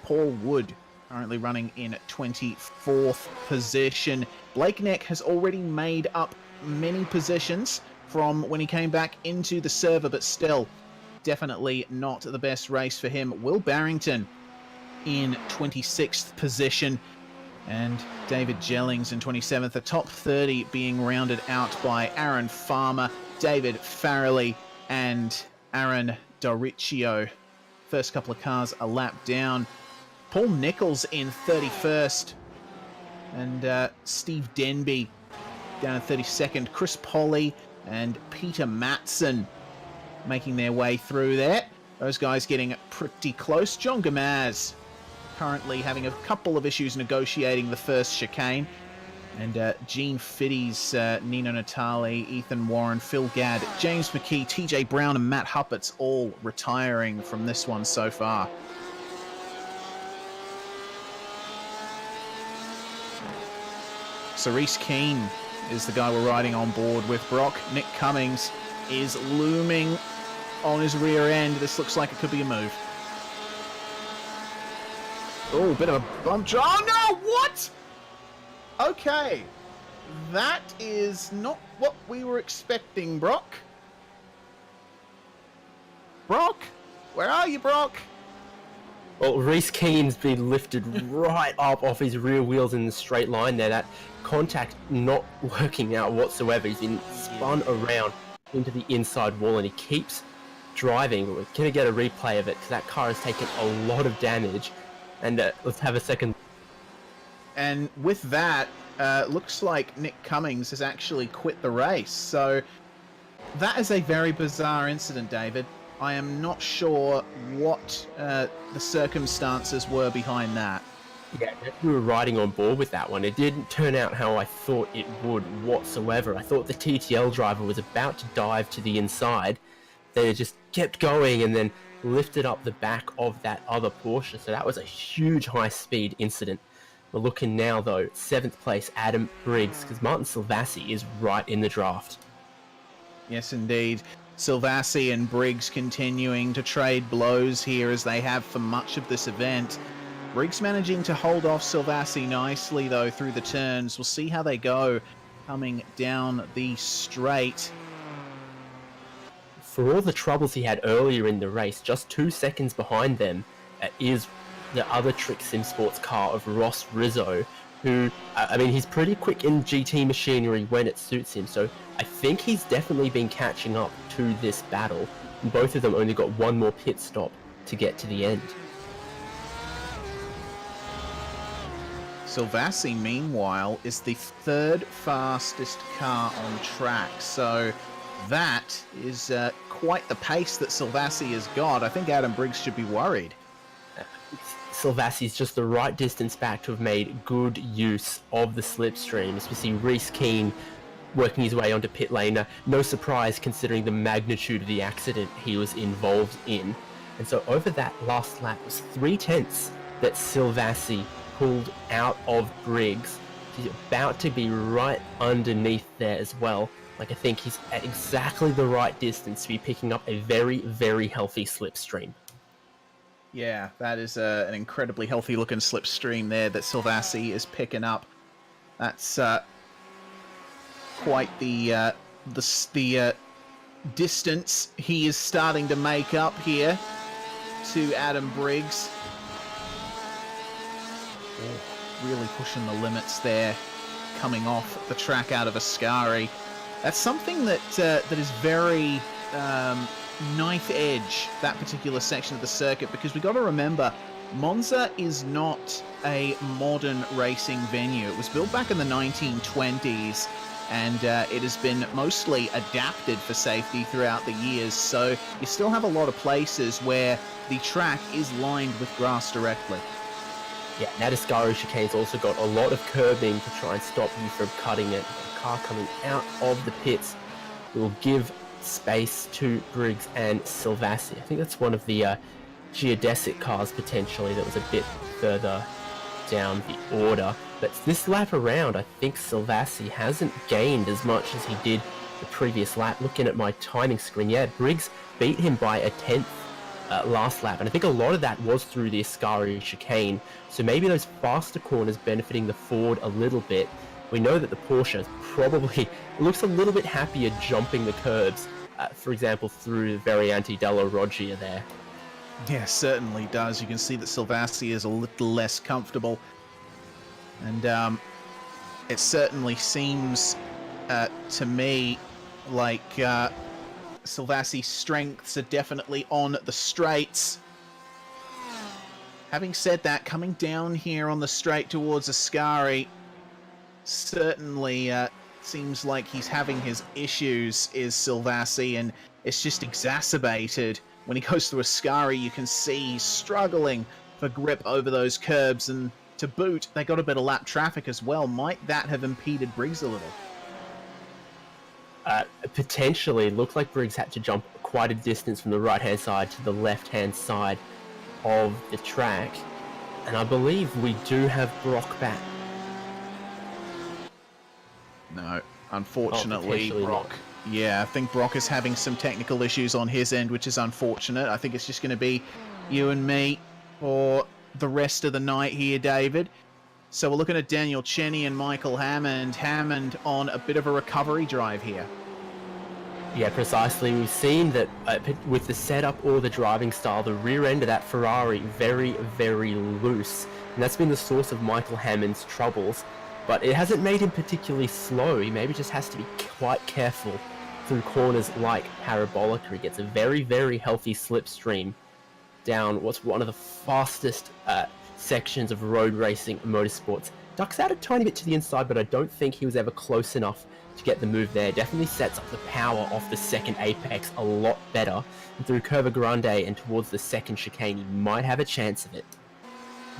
Paul Wood currently running in 24th position. Blake Neck has already made up many positions from when he came back into the server, but still definitely not the best race for him. Will Barrington in 26th position, and David Jellings in 27th. The top 30 being rounded out by Aaron Farmer, David Farrelly, and Aaron Doricchio. First couple of cars a lap down. Paul Nichols in 31st, and Steve Denby down in 32nd. Chris Polly and Peter Matson making their way through there. Those guys getting pretty close. John Gamaz currently having a couple of issues negotiating the first chicane. And Gene Fitties, Nino Natali, Ethan Warren, Phil Gadd, James McKee, TJ Brown, and Matt Huppert's all retiring from this one so far. Cerise Keane is the guy we're riding on board with Brock. Nick Cummings is looming on his rear end. This looks like it could be a move. Oh, bit of a bump. Oh, no! What? Okay. That is not what we were expecting, Brock. Brock? Where are you, Brock?
Well, Reese Keane's been lifted right up off his rear wheels in the straight line there. That contact not working out whatsoever. He's been spun around into the inside wall, and he keeps driving. We're going to get a replay of it because that car has taken a lot of damage. And let's have a second.
And with that, looks like Nick Cummings has actually quit the race. So that is a very bizarre incident, David. I am not sure what the circumstances were behind that.
Yeah, we were riding on board with that one. It didn't turn out how I thought it would whatsoever. I thought the TTL driver was about to dive to the inside, then it just kept going and then lifted up the back of that other Porsche. So that was a huge high-speed incident. We're looking now, though, 7th place, Adam Briggs, because Martin Silvassi is right in the draft.
Yes, indeed. Silvassi and Briggs continuing to trade blows here as they have for much of this event. Briggs managing to hold off Silvassi nicely, though, through the turns. We'll see how they go coming down the straight.
For all the troubles he had earlier in the race, just 2 seconds behind them is the other Trick Sim Sports car of Ross Rizzo, who, I mean, he's pretty quick in GT machinery when it suits him, so I think he's definitely been catching up to this battle. And both of them only got one more pit stop to get to the end.
Silvassi, meanwhile, is the 3rd fastest car on track, so that is quite the pace that Silvassi has got. I think Adam Briggs should be worried.
Silvassi's just the right distance back to have made good use of the slipstream. As we see Reese Keane working his way onto pit lane. No surprise considering the magnitude of the accident he was involved in. And so over that last lap, it was 3/10 that Silvassi pulled out of Briggs. He's about to be right underneath there as well. Like, I think he's at exactly the right distance to be picking up a very, very healthy slipstream.
Yeah, that is an incredibly healthy looking slipstream there that Silvassi is picking up. That's quite the distance he is starting to make up here to Adam Briggs. Oh, really pushing the limits there, coming off the track out of Ascari. That's something that that is very knife edge, that particular section of the circuit, because we got to remember Monza is not a modern racing venue. It was built back in the 1920s, and it has been mostly adapted for safety throughout the years, so you still have a lot of places where the track is lined with grass directly.
Yeah, that Ascari chicane's also got a lot of curbing to try and stop you from cutting it. The car coming out of the pits will give space to Briggs and Silvassi. I think that's one of the Geodesic cars potentially that was a bit further down the order. But this lap around, I think Silvassi hasn't gained as much as he did the previous lap. Looking at my timing screen, yeah, Briggs beat him by a 10th last lap, and I think a lot of that was through the Ascari chicane. So maybe those faster corners benefiting the Ford a little bit. We know that the Porsche probably looks a little bit happier jumping the curbs, for example, through Variante della Roggia there.
Yeah, certainly does. You can see that Silvassi is a little less comfortable. And it certainly seems to me like Silvassi's strengths are definitely on the straights. Having said that, coming down here on the straight towards Ascari, certainly seems like he's having his issues, is Silvassi, and it's just exacerbated. When he goes through Ascari, you can see he's struggling for grip over those curbs, and to boot, they got a bit of lap traffic as well. Might that have impeded Briggs a little?
Potentially. Looked like Briggs had to jump quite a distance from the right-hand side to the left-hand side of the track. And I believe we do have Brock back.
No, unfortunately, Brock.
Not.
Yeah, I think Brock is having some technical issues on his end, which is unfortunate. I think it's just going to be you and me for the rest of the night here, David. So we're looking at Daniel Cheney and Michael Hammond. Hammond on a bit of a recovery drive here.
Yeah, precisely. We've seen that with the setup or the driving style, the rear end of that Ferrari very, very loose. And that's been the source of Michael Hammond's troubles. But it hasn't made him particularly slow. He maybe just has to be quite careful through corners like Parabolica. He gets a very, very healthy slipstream down what's one of the fastest sections of road racing motorsports ducks out a tiny bit to the inside, but I don't think he was ever close enough to get the move there. Definitely sets up the power off the second apex a lot better. And through Curva Grande and towards the second chicane, he might have a chance of it.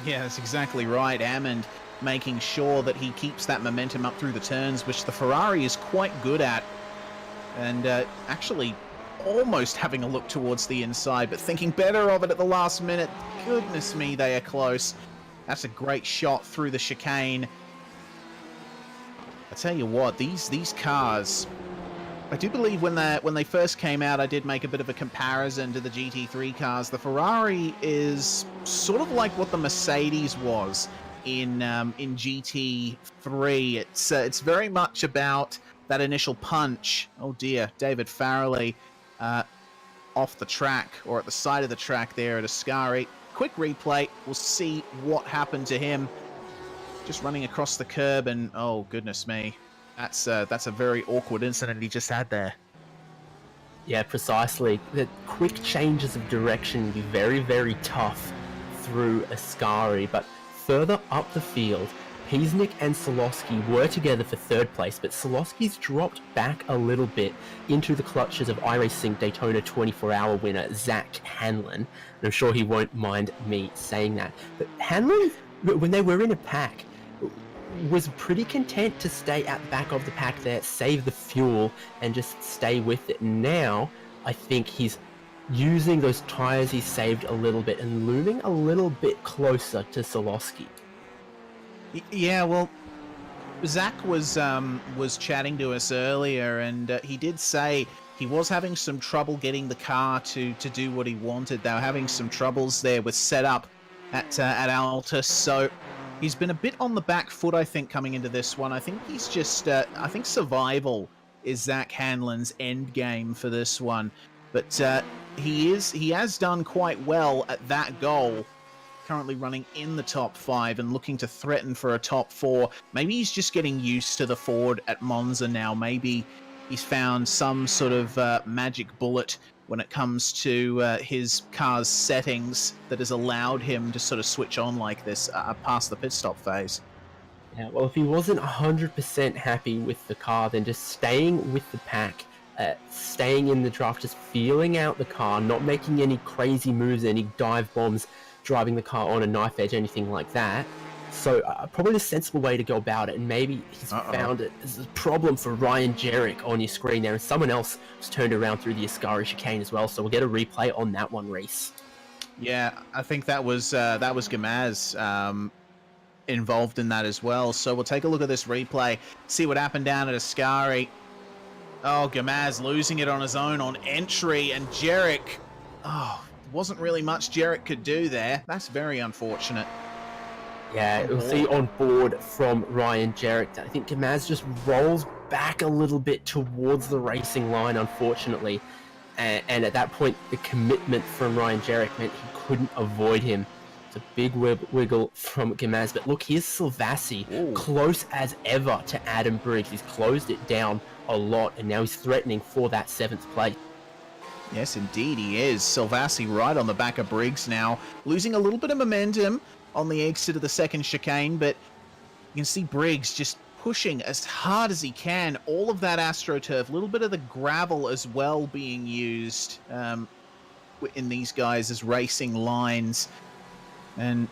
Yeah, that's exactly right. Hammond making sure that he keeps that momentum up through the turns, which the Ferrari is quite good at. And actually almost having a look towards the inside, but thinking better of it at the last minute. Goodness me, they are close. That's a great shot through the chicane. I tell you what, these cars, I do believe when they first came out, I did make a bit of a comparison to the GT3 cars. The Ferrari is sort of like what the Mercedes was in GT3. It's very much about that initial punch. Oh dear, David Farrelly off the track, or at the side of the track there at Ascari. Quick replay, we'll see what happened to him. Just running across the curb, and oh goodness me, that's a very awkward incident he just had there.
Yeah, precisely. The quick changes of direction can be very, very tough through Ascari, but further up the field, Piesnik and Solowski were together for third place, but Solowski's dropped back a little bit into the clutches of iRacing Daytona 24-hour winner Zach Hanlon. And I'm sure he won't mind me saying that. But Hanlon, when they were in a pack, was pretty content to stay at the back of the pack there, save the fuel, and just stay with it. Now, I think he's using those tyres he saved a little bit and looming a little bit closer to Solowski.
Yeah, well, Zach was chatting to us earlier, and he did say he was having some trouble getting the car to do what he wanted. They were having some troubles there with setup at Altus, so he's been a bit on the back foot, I think, coming into this one. I think he's just, I think survival is Zach Hanlon's end game for this one. But he has done quite well at that goal. Currently running in the top 5 and looking to threaten for a top 4. Maybe he's just getting used to the Ford at Monza now. Maybe he's found some sort of magic bullet when it comes to his car's settings that has allowed him to sort of switch on like this past the pit stop phase.
Yeah, well, if he wasn't 100% happy with the car, then just staying with the pack, staying in the draft, just feeling out the car, not making any crazy moves, any dive bombs, driving the car on a knife edge, anything like that. So probably the sensible way to go about it, and maybe he's found it as a problem for Ryan Jerrick on your screen there, and someone else was turned around through the Ascari chicane as well, so we'll get a replay on that one, Reese.
Yeah, I think that was Gamaz involved in that as well, so we'll take a look at this replay, see what happened down at Ascari. Oh, Gamaz losing it on his own on entry, and Jerrick, wasn't really much Jerrick could do there. That's very unfortunate.
Yeah, we'll see on board from Ryan Jerrick. I think Gamaz just rolls back a little bit towards the racing line, unfortunately. And at that point, the commitment from Ryan Jerrick meant he couldn't avoid him. It's a big wiggle from Gamaz. But look, here's Silvassi, close as ever to Adam Briggs. He's closed it down a lot, and now he's threatening for that 7th place.
Yes, indeed he is. Silvassi right on the back of Briggs now, losing a little bit of momentum on the exit of the second chicane, but you can see Briggs just pushing as hard as he can. All of that AstroTurf, a little bit of the gravel as well being used in these guys as racing lines. And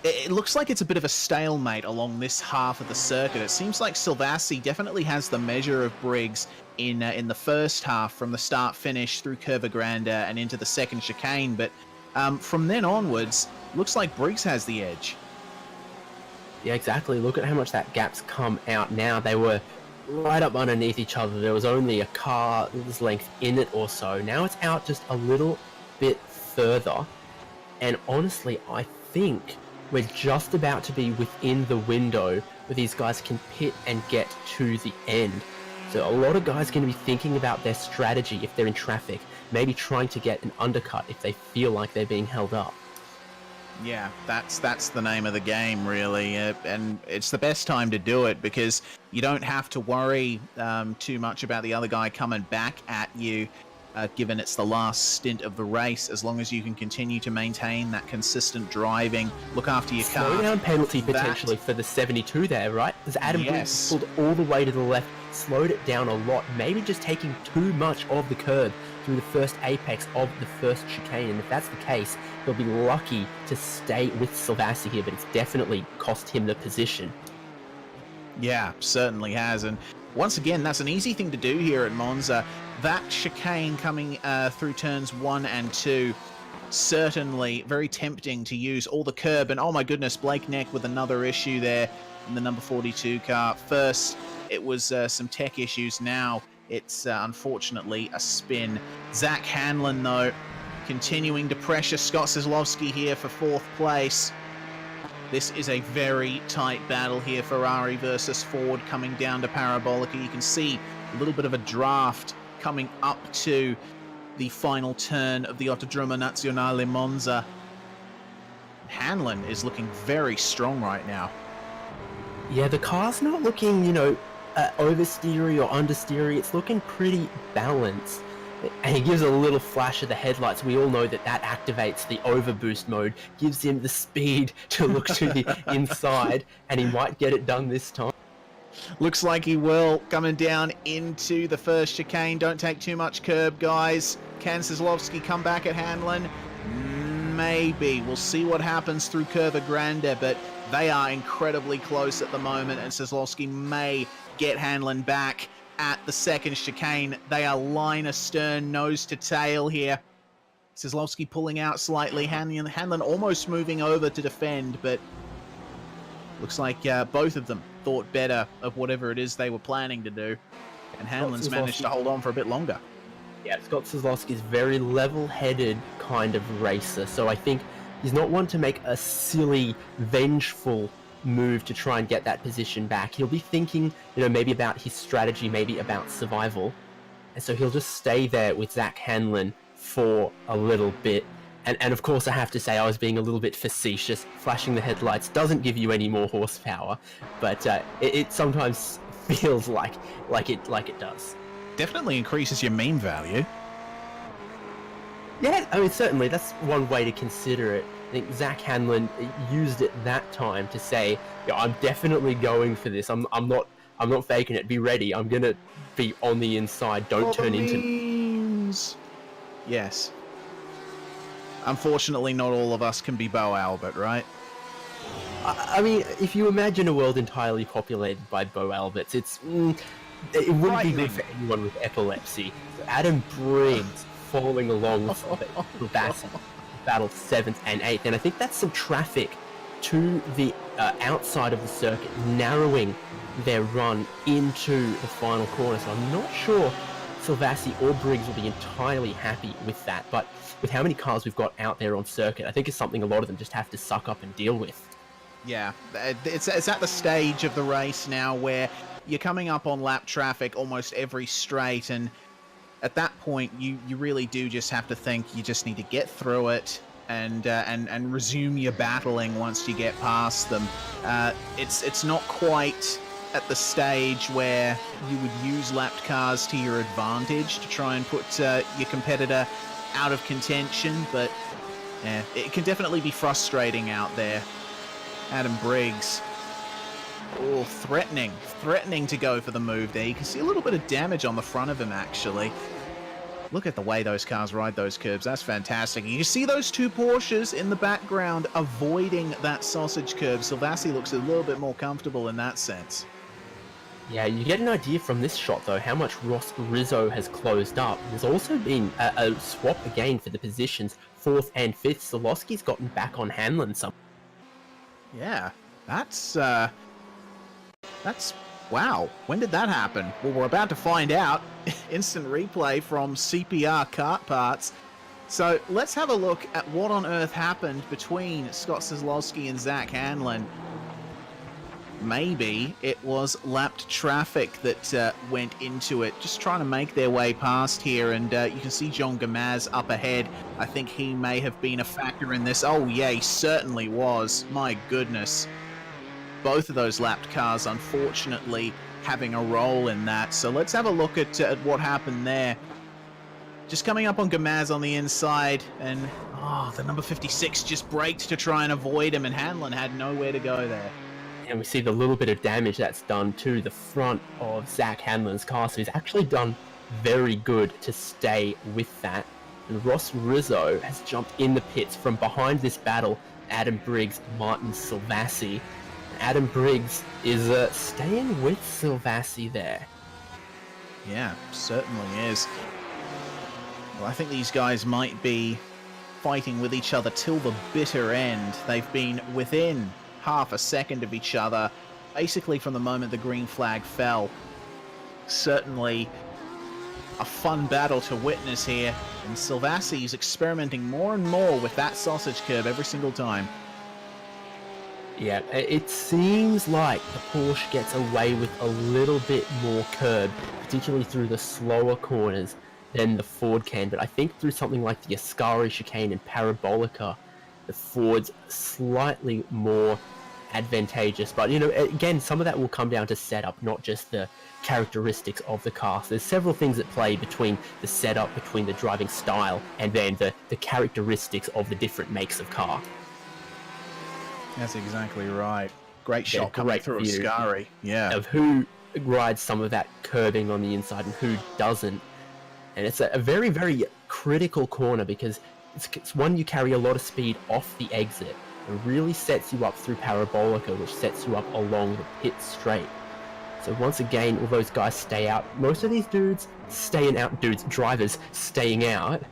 it looks like it's a bit of a stalemate along this half of the circuit. It seems like Silvassi definitely has the measure of Briggs in the first half, from the start-finish through Curva Grande and into the second chicane, but from then onwards, looks like Briggs has the edge.
Yeah, exactly. Look at how much that gap's come out now. They were right up underneath each other. There was only a car's length in it or so. Now it's out just a little bit further. And honestly, I think we're just about to be within the window where these guys can pit and get to the end. So a lot of guys are going to be thinking about their strategy if they're in traffic, maybe trying to get an undercut if they feel like they're being held up.
Yeah, that's the name of the game, really, and it's the best time to do it because you don't have to worry too much about the other guy coming back at you. given it's the last stint of the race. As long as you can continue to maintain that consistent driving, look after your car.
Slow down penalty potentially for the 72 there, right? Because Adam Briggs pulled all the way to the left, slowed it down a lot, maybe just taking too much of the curb through the first apex of the first chicane. And if that's the case, he'll be lucky to stay with Silvassi here, but it's definitely cost him the position.
Yeah, certainly has. And once again, that's an easy thing to do here at Monza. That chicane coming through turns 1 and 2, certainly very tempting to use all the curb. And oh my goodness, Blake Neck with another issue there in the number 42 car. First, it was some tech issues. Now it's unfortunately a spin. Zach Hanlon, though, continuing to pressure Scott Kozlowski here for 4th place. This is a very tight battle here, Ferrari versus Ford, coming down to Parabolica. You can see a little bit of a draft coming up to the final turn of the Autodromo Nazionale Monza. Hanlon is looking very strong right now.
Yeah, the car's not looking, oversteery or understeery. It's looking pretty balanced. And he gives a little flash of the headlights. We all know that activates the overboost mode, gives him the speed to look to the inside, and he might get it done this time.
Looks like he will. Coming down into the first chicane. Don't take too much curb, guys. Can Kozlowski come back at Hanlon? Maybe. We'll see what happens through Curva Grande, but they are incredibly close at the moment, and Kozlowski may get Hanlon back at the second chicane. They are line astern, nose to tail here. Kozlowski pulling out slightly. Hanlon almost moving over to defend, but looks like both of them thought better of whatever it is they were planning to do. And Hanlon's managed to hold on for a bit longer.
Yeah, Scott Kozlowski is very level-headed kind of racer, so I think he's not one to make a silly, vengeful move to try and get that position back. He'll be thinking, maybe about his strategy, maybe about survival. And so he'll just stay there with Zach Hanlon for a little bit. And of course, I have to say, I was being a little bit facetious. Flashing the headlights doesn't give you any more horsepower, but it sometimes feels like it does.
Definitely increases your mean value.
Yeah, I mean, certainly, that's one way to consider it. I think Zach Hanlon used it that time to say, I'm definitely going for this. I'm not faking it. Be ready. I'm gonna be on the inside. Don't turn into
memes. Yes. Unfortunately, not all of us can be Bo Albert, right?
I mean, if you imagine a world entirely populated by Bo Alberts, it wouldn't be good for anyone with epilepsy. Adam Briggs following along with Silvassi, battle 7th and 8th, and I think that's some traffic to the outside of the circuit, narrowing their run into the final corner. So I'm not sure Silvassi or Briggs will be entirely happy with that, but with how many cars we've got out there on circuit, I think it's something a lot of them just have to suck up and deal with.
Yeah, it's at the stage of the race now where you're coming up on lap traffic almost every straight, and at that point you really do just have to think you just need to get through it and resume your battling once you get past them. It's not quite at the stage where you would use lapped cars to your advantage to try and put your competitor out of contention, but yeah, it can definitely be frustrating out there. Adam Briggs, oh, threatening to go for the move there. You can see a little bit of damage on the front of him, actually. Look at the way those cars ride those curbs. That's fantastic. You see those two Porsches in the background avoiding that sausage curb. Silvassi looks a little bit more comfortable in that sense.
Yeah, you get an idea from this shot, though, how much Ross Rizzo has closed up. There's also been a swap again for the positions, 4th and 5th. Kozlowski's gotten back on Hanlon some.
Yeah, that's wow. When did that happen? Well, we're about to find out. Instant replay from CPR Kart Parts. So let's have a look at what on earth happened between Scott Kozlowski and Zach Hanlon. Maybe it was lapped traffic that went into it, just trying to make their way past here, and you can see John Gamaz up ahead. I think he may have been a factor in this. Oh yeah, he certainly was. My goodness. Both of those lapped cars, unfortunately, having a role in that. So let's have a look at what happened there. Just coming up on Gamaz on the inside, and the number 56 just braked to try and avoid him, and Hanlon had nowhere to go there.
And we see the little bit of damage that's done to the front of Zach Hanlon's car, so he's actually done very good to stay with that. And Ross Rizzo has jumped in the pits from behind this battle. Adam Briggs, Martin Silvassi. Adam Briggs is staying with Silvassi there.
Yeah, certainly is. Well, I think these guys might be fighting with each other till the bitter end. They've been within half a second of each other, basically from the moment the green flag fell. Certainly a fun battle to witness here, and Silvassi is experimenting more and more with that sausage curb every single time.
Yeah, it seems like the Porsche gets away with a little bit more curb, particularly through the slower corners, than the Ford can, but I think through something like the Ascari chicane and Parabolica, the Ford's slightly more advantageous. But, you know, again, some of that will come down to setup, not just the characteristics of the car. So there's several things at play between the setup, between the driving style, and then the characteristics of the different makes of car.
That's exactly right. Great shot coming through Ascari. Yeah.
Of who rides some of that curbing on the inside and who doesn't. And it's a very, very critical corner because it's one you carry a lot of speed off the exit and really sets you up through Parabolica, which sets you up along the pit straight. So once again, all those guys stay out. Most of these drivers staying out.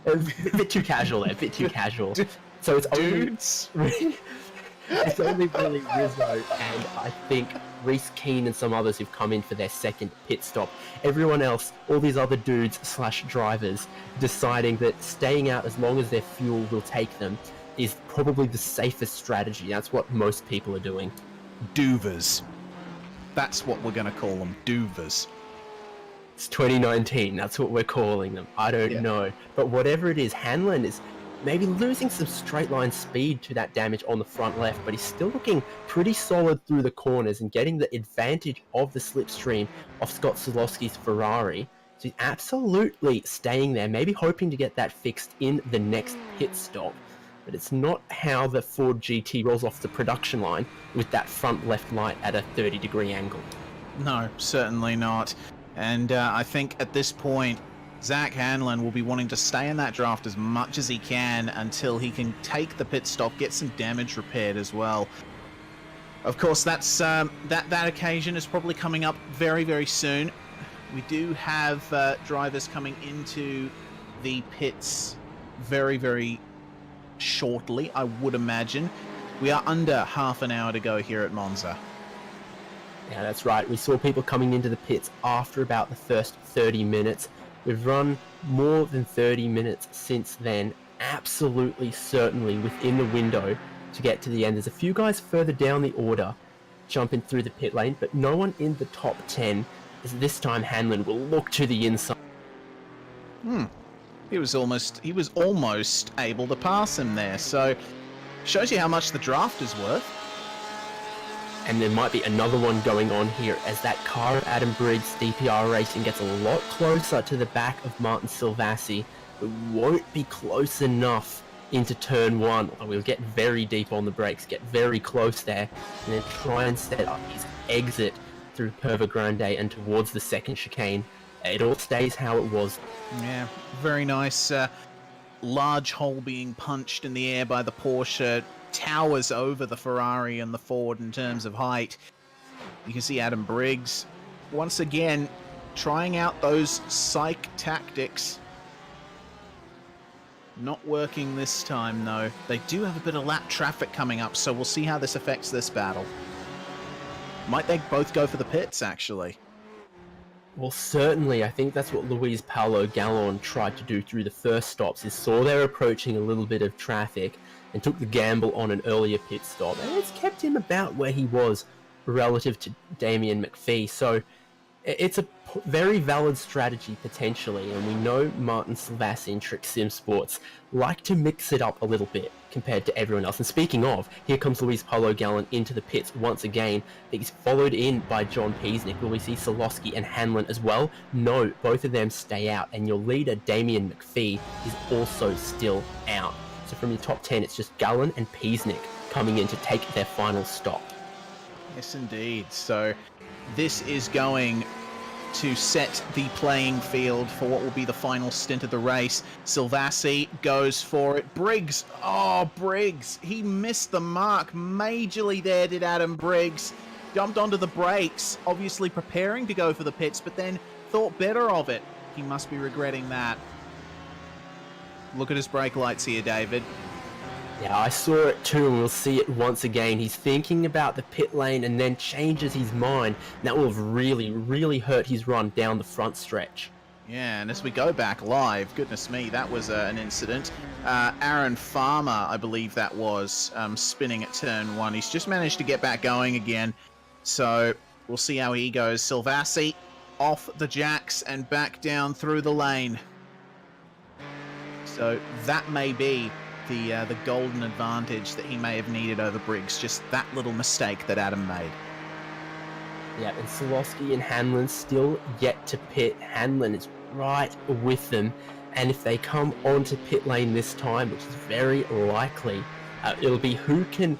A bit too casual there, a bit too casual. So it's it's only really Rizzo and I think Reese Keane and some others who've come in for their second pit stop. Everyone else, all these other dudes / drivers, deciding that staying out as long as their fuel will take them is probably the safest strategy. That's what most people are doing.
Doovers. That's what we're going to call them, doovers.
It's 2019, that's what we're calling them. I don't know. But whatever it is, Hanlon is maybe losing some straight line speed to that damage on the front left, but he's still looking pretty solid through the corners and getting the advantage of the slipstream off Scott Solowski's Ferrari. So he's absolutely staying there, maybe hoping to get that fixed in the next pit stop. But it's not how the Ford GT rolls off the production line with that front left light at a 30-degree angle.
No, certainly not. And I think at this point, Zach Hanlon will be wanting to stay in that draft as much as he can until he can take the pit stop, get some damage repaired as well. Of course, that's that occasion is probably coming up very, very soon. We do have drivers coming into the pits very, very shortly, I would imagine. We are under half an hour to go here at Monza.
Yeah, that's right. We saw people coming into the pits after about the first 30 minutes. We've run more than 30 minutes since then, absolutely certainly within the window to get to the end. There's a few guys further down the order jumping through the pit lane, but no one in the top 10, as this time Hanlon will look to the inside.
He was almost able to pass him there, so shows you how much the draft is worth.
And there might be another one going on here as that car of Adam Briggs DPR Racing gets a lot closer to the back of Martin Silvassi, but won't be close enough into turn one. We'll get very deep on the brakes, get very close there, and then try and set up his exit through Curva Grande and towards the second chicane. It all stays how it was.
Yeah, very nice. Large hole being punched in the air by the Porsche. Towers over the Ferrari and the Ford in terms of height. You can see Adam Briggs once again trying out those psych tactics. Not working this time though. They do have a bit of lap traffic coming up, so we'll see how this affects this battle. Might they both go for the pits actually?
Well, certainly. I think that's what Luis Paulo Gallon tried to do through the first stops, is saw they're approaching a little bit of traffic and took the gamble on an earlier pit stop. And it's kept him about where he was relative to Damien McPhee. So It's a very valid strategy potentially, and we know Martin Silvassi and Trick Sim Sports like to mix it up a little bit compared to everyone else. And speaking of, here comes Luis Polo Gallen into the pits once again. He's followed in by John Peasnick. Will we see Solowski and Hanlon as well? No, both of them stay out, and your leader Damien McPhee is also still out. So from your top 10, it's just Gallen and Peasnick coming in to take their final stop.
Yes, indeed. So this is going to set the playing field for what will be the final stint of the race. Silvassi goes for it. Briggs, oh, Briggs, he missed the mark majorly there, did Adam Briggs. Jumped onto the brakes, obviously preparing to go for the pits, but then thought better of it. He must be regretting that. Look at his brake lights here, David.
Yeah, I saw it too, and we'll see it once again. He's thinking about the pit lane and then changes his mind. That will have really, really hurt his run down the front stretch.
Yeah, and as we go back live, goodness me, that was an incident. Aaron Farmer, I believe that was, spinning at turn 1. He's just managed to get back going again, so we'll see how he goes. Silvassi off the jacks and back down through the lane. So that may be the golden advantage that he may have needed over Briggs. Just that little mistake that Adam made.
Yeah, and Solowski and Hanlon still yet to pit. Hanlon is right with them, and if they come onto pit lane this time, which is very likely, it'll be who can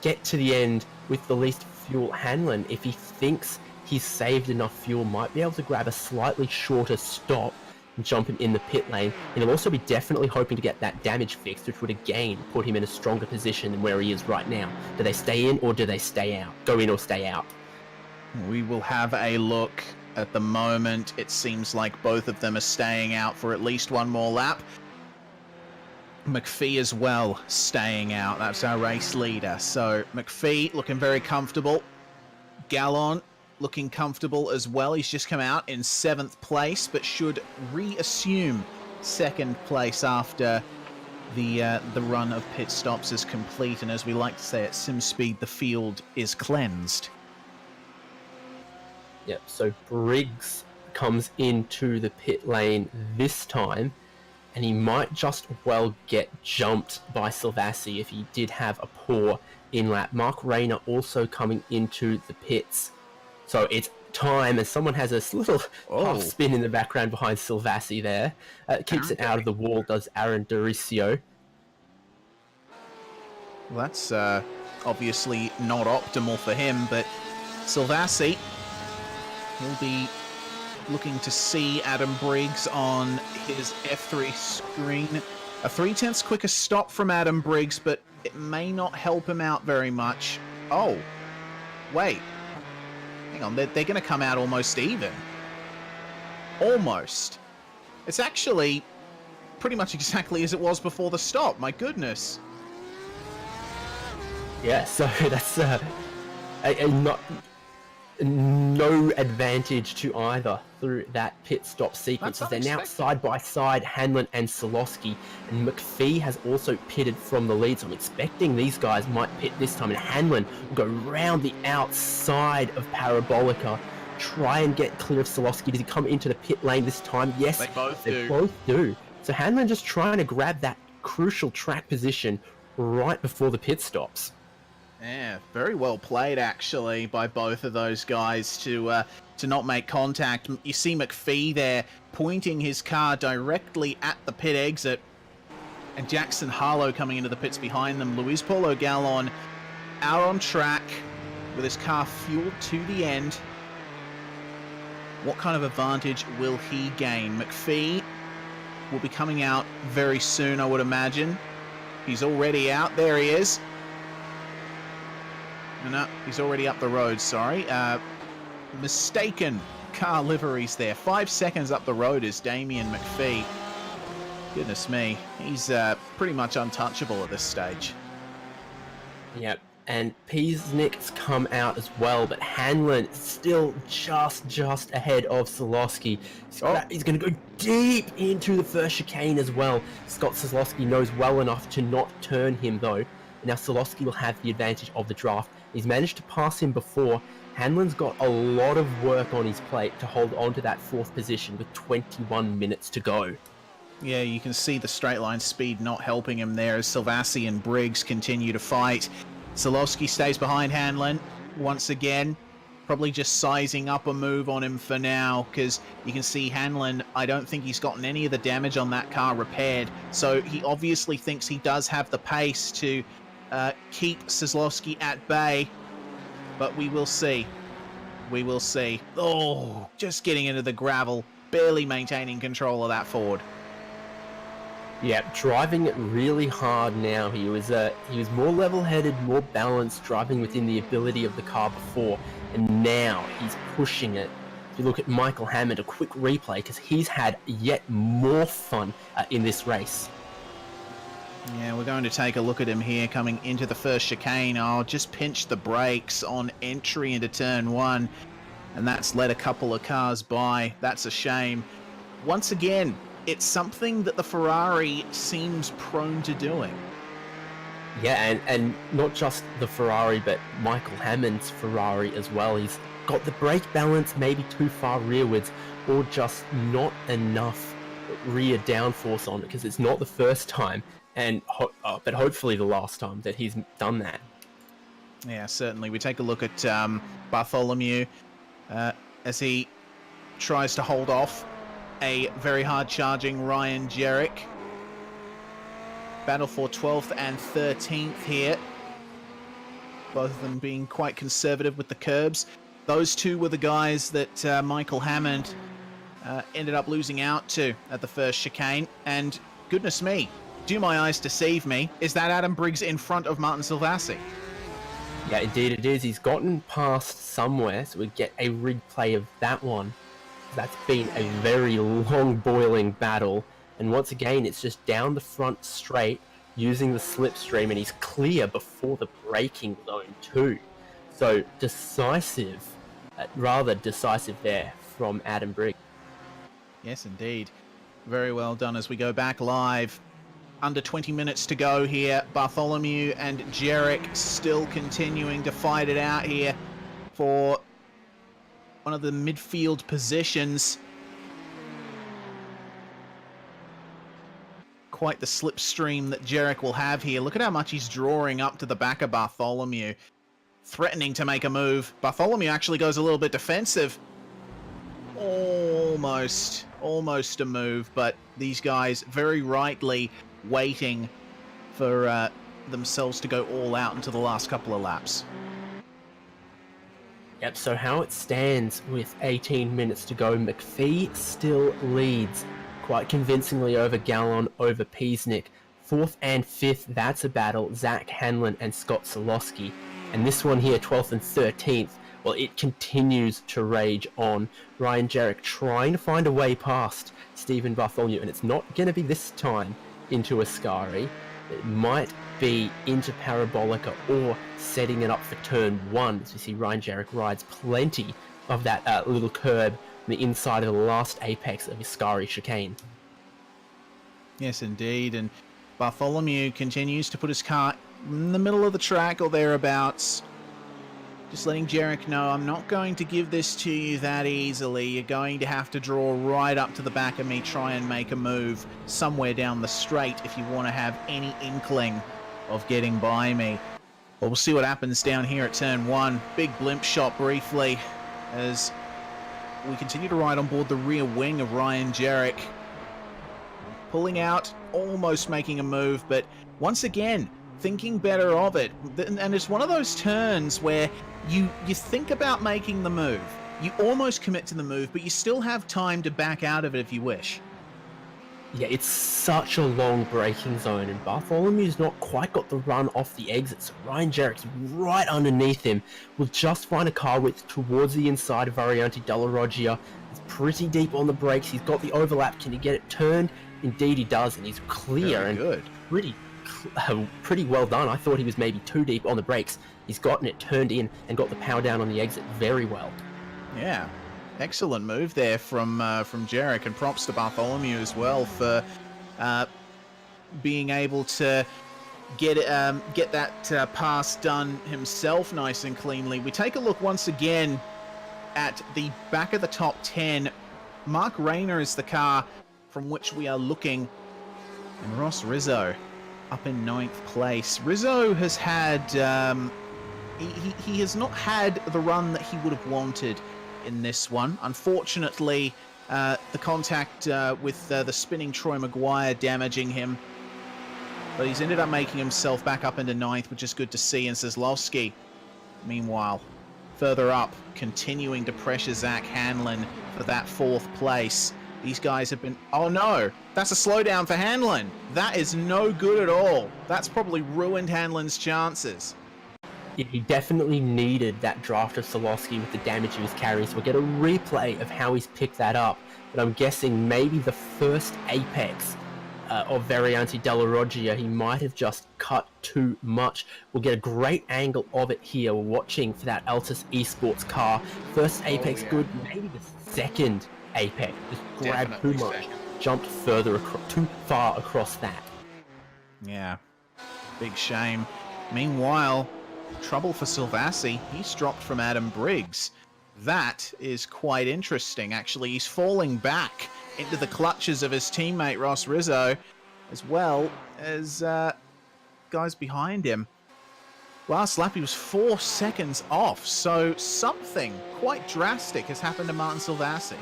get to the end with the least fuel. Hanlon, if he thinks he's saved enough fuel, might be able to grab a slightly shorter stop and jump him in the pit lane, and he'll also be definitely hoping to get that damage fixed, which would again put him in a stronger position than where he is right now. Do they stay in or do they stay out? Go in or stay out?
We will have a look. At the moment, it seems like both of them are staying out for at least one more lap. McPhee as well staying out. That's our race leader. So McPhee looking very comfortable. Gallon looking comfortable as well. He's just come out in 7th place, but should reassume 2nd place after the run of pit stops is complete. And as we like to say at SimSpeed, the field is cleansed.
Yep, so Briggs comes into the pit lane this time, and he might just well get jumped by Silvassi if he did have a poor in-lap. Mark Rayner also coming into the pits. So it's time, and someone has a little half spin in the background behind Silvassi there. Keeps it out of the wall, does Aaron Doricio.
Well, that's obviously not optimal for him, but Silvassi will be looking to see Adam Briggs on his F3 screen. A 3/10 quicker stop from Adam Briggs, but it may not help him out very much. Oh, wait. Hang on, they're going to come out almost even. Almost. It's actually pretty much exactly as it was before the stop. My goodness.
Yeah, so that's no advantage to either through that pit stop sequence. They're now side by side, Hanlon and Solowski, and McPhee has also pitted from the lead, so I'm expecting these guys might pit this time, and Hanlon will go round the outside of Parabolica, try and get clear of Solowski. Does he come into the pit lane this time? Yes,
they both
do. So Hanlon just trying to grab that crucial track position right before the pit stops.
Yeah, very well played, actually, by both of those guys to not make contact. You see McPhee there pointing his car directly at the pit exit, and Jackson Harlow coming into the pits behind them. Luis Paulo Gallon out on track with his car fueled to the end. What kind of advantage will he gain? McPhee will be coming out very soon, I would imagine. He's already out. There he is. No, he's already up the road, sorry. Mistaken car liveries there. 5 seconds up the road is Damien McPhee. Goodness me, he's pretty much untouchable at this stage.
Yep, and Peasnick's come out as well, but Hanlon is still just ahead of Solowski. He's going to go deep into the first chicane as well. Scott Solowski knows well enough to not turn him, though. Now Solowski will have the advantage of the draft. He's managed to pass him before. Hanlon's got a lot of work on his plate to hold on to that 4th position with 21 minutes to go.
Yeah, you can see the straight line speed not helping him there as Silvassi and Briggs continue to fight. Solowski stays behind Hanlon once again, probably just sizing up a move on him for now, because you can see Hanlon, I don't think he's gotten any of the damage on that car repaired, so he obviously thinks he does have the pace to keep Kozlowski at bay, but we will see. We will see. Oh, just getting into the gravel, barely maintaining control of that Ford.
Yeah, driving it really hard now. He was more level-headed, more balanced, driving within the ability of the car before, and now he's pushing it. If you look at Michael Hammond, a quick replay, because he's had yet more fun in this race.
Yeah, we're going to take a look at him here coming into the first chicane. I'll just pinch the brakes on entry into turn 1, and that's let a couple of cars by. That's a shame. Once again, it's something that the Ferrari seems prone to doing.
Yeah, and not just the Ferrari, but Michael Hammond's Ferrari as well. He's got the brake balance maybe too far rearwards, or just not enough rear downforce on it, because it's not the first time, and but hopefully the last time that he's done that.
Yeah, certainly. We take a look at Bartholomew as he tries to hold off a very hard-charging Ryan Jerrick. Battle for 12th and 13th here. Both of them being quite conservative with the curbs. Those two were the guys that Michael Hammond ended up losing out to at the first chicane. And goodness me, do my eyes deceive me, is that Adam Briggs in front of Martin Silvassi?
Yeah, indeed it is. He's gotten past somewhere, so we get a replay of that one. That's been a very long boiling battle, and once again it's just down the front straight using the slipstream, and he's clear before the braking zone too. So decisive, rather decisive there from Adam Briggs.
Yes, indeed. Very well done as we go back live. Under 20 minutes to go here. Bartholomew and Jerrick still continuing to fight it out here for one of the midfield positions. Quite the slipstream that Jerrick will have here. Look at how much he's drawing up to the back of Bartholomew. Threatening to make a move. Bartholomew actually goes a little bit defensive. Almost a move, but these guys very rightly waiting for themselves to go all out into the last couple of laps.
Yep, so how it stands with 18 minutes to go, McPhee still leads quite convincingly over Gallon, over Peasnick. 4th and 5th, that's a battle, Zach Hanlon and Scott Solowski. And this one here, 12th and 13th, well, it continues to rage on. Ryan Jerrick trying to find a way past Stephen Bartholomew, and it's not going to be this time into Ascari. It might be into Parabolica or setting it up for turn 1. As we see Ryan Jerrick rides plenty of that little curb on the inside of the last apex of Ascari chicane.
Yes, indeed. And Bartholomew continues to put his car in the middle of the track or thereabouts. Just letting Jerrick know, I'm not going to give this to you that easily. You're going to have to draw right up to the back of me, try and make a move somewhere down the straight if you want to have any inkling of getting by me. Well, we'll see what happens down here at turn 1. Big blimp shot briefly as we continue to ride on board the rear wing of Ryan Jerrick. Pulling out, almost making a move, but once again, thinking better of it. And it's one of those turns where you think about making the move. You almost commit to the move, but you still have time to back out of it if you wish.
Yeah, it's such a long braking zone, and Bartholomew's not quite got the run off the exit, so Ryan Jerrick's right underneath him. Will just find a car width towards the inside of Variante Della Roggia. He's pretty deep on the brakes. He's got the overlap. Can he get it turned? Indeed he does, and he's clear.
Very good.
Pretty well done. I thought he was maybe too deep on the brakes. He's gotten it turned in and got the power down on the exit very well.
Yeah, excellent move there from Jerrick, and props to Bartholomew as well for being able to get that pass done himself nice and cleanly. We take a look once again at the back of the top 10. Mark Rayner is the car from which we are looking, and Ross Rizzo up in 9th place. Rizzo has had he has not had the run that he would have wanted in this one. Unfortunately, the contact with the spinning Troy Maguire damaging him, but he's ended up making himself back up into 9th, which is good to see. And Zaslowski, meanwhile, further up, continuing to pressure Zach Hanlon for that 4th place. These guys have been... Oh no, that's a slowdown for Hanlon. That is no good at all. That's probably ruined Hanlon's chances.
Yeah, he definitely needed that draft of Solowski with the damage he was carrying, so we'll get a replay of how he's picked that up. But I'm guessing maybe the first apex of Variante Della Roggia, he might have just cut too much. We'll get a great angle of it here. We're watching for that Altus Esports car. First apex good, maybe the second apex. Just grabbed too much, jumped too far across that.
Yeah, big shame. Meanwhile, trouble for Silvassi. He's dropped from Adam Briggs. That is quite interesting, actually. He's falling back into the clutches of his teammate Ross Rizzo, as well as guys behind him. Last lap he was 4 seconds off, so something quite drastic has happened to Martin Silvassi.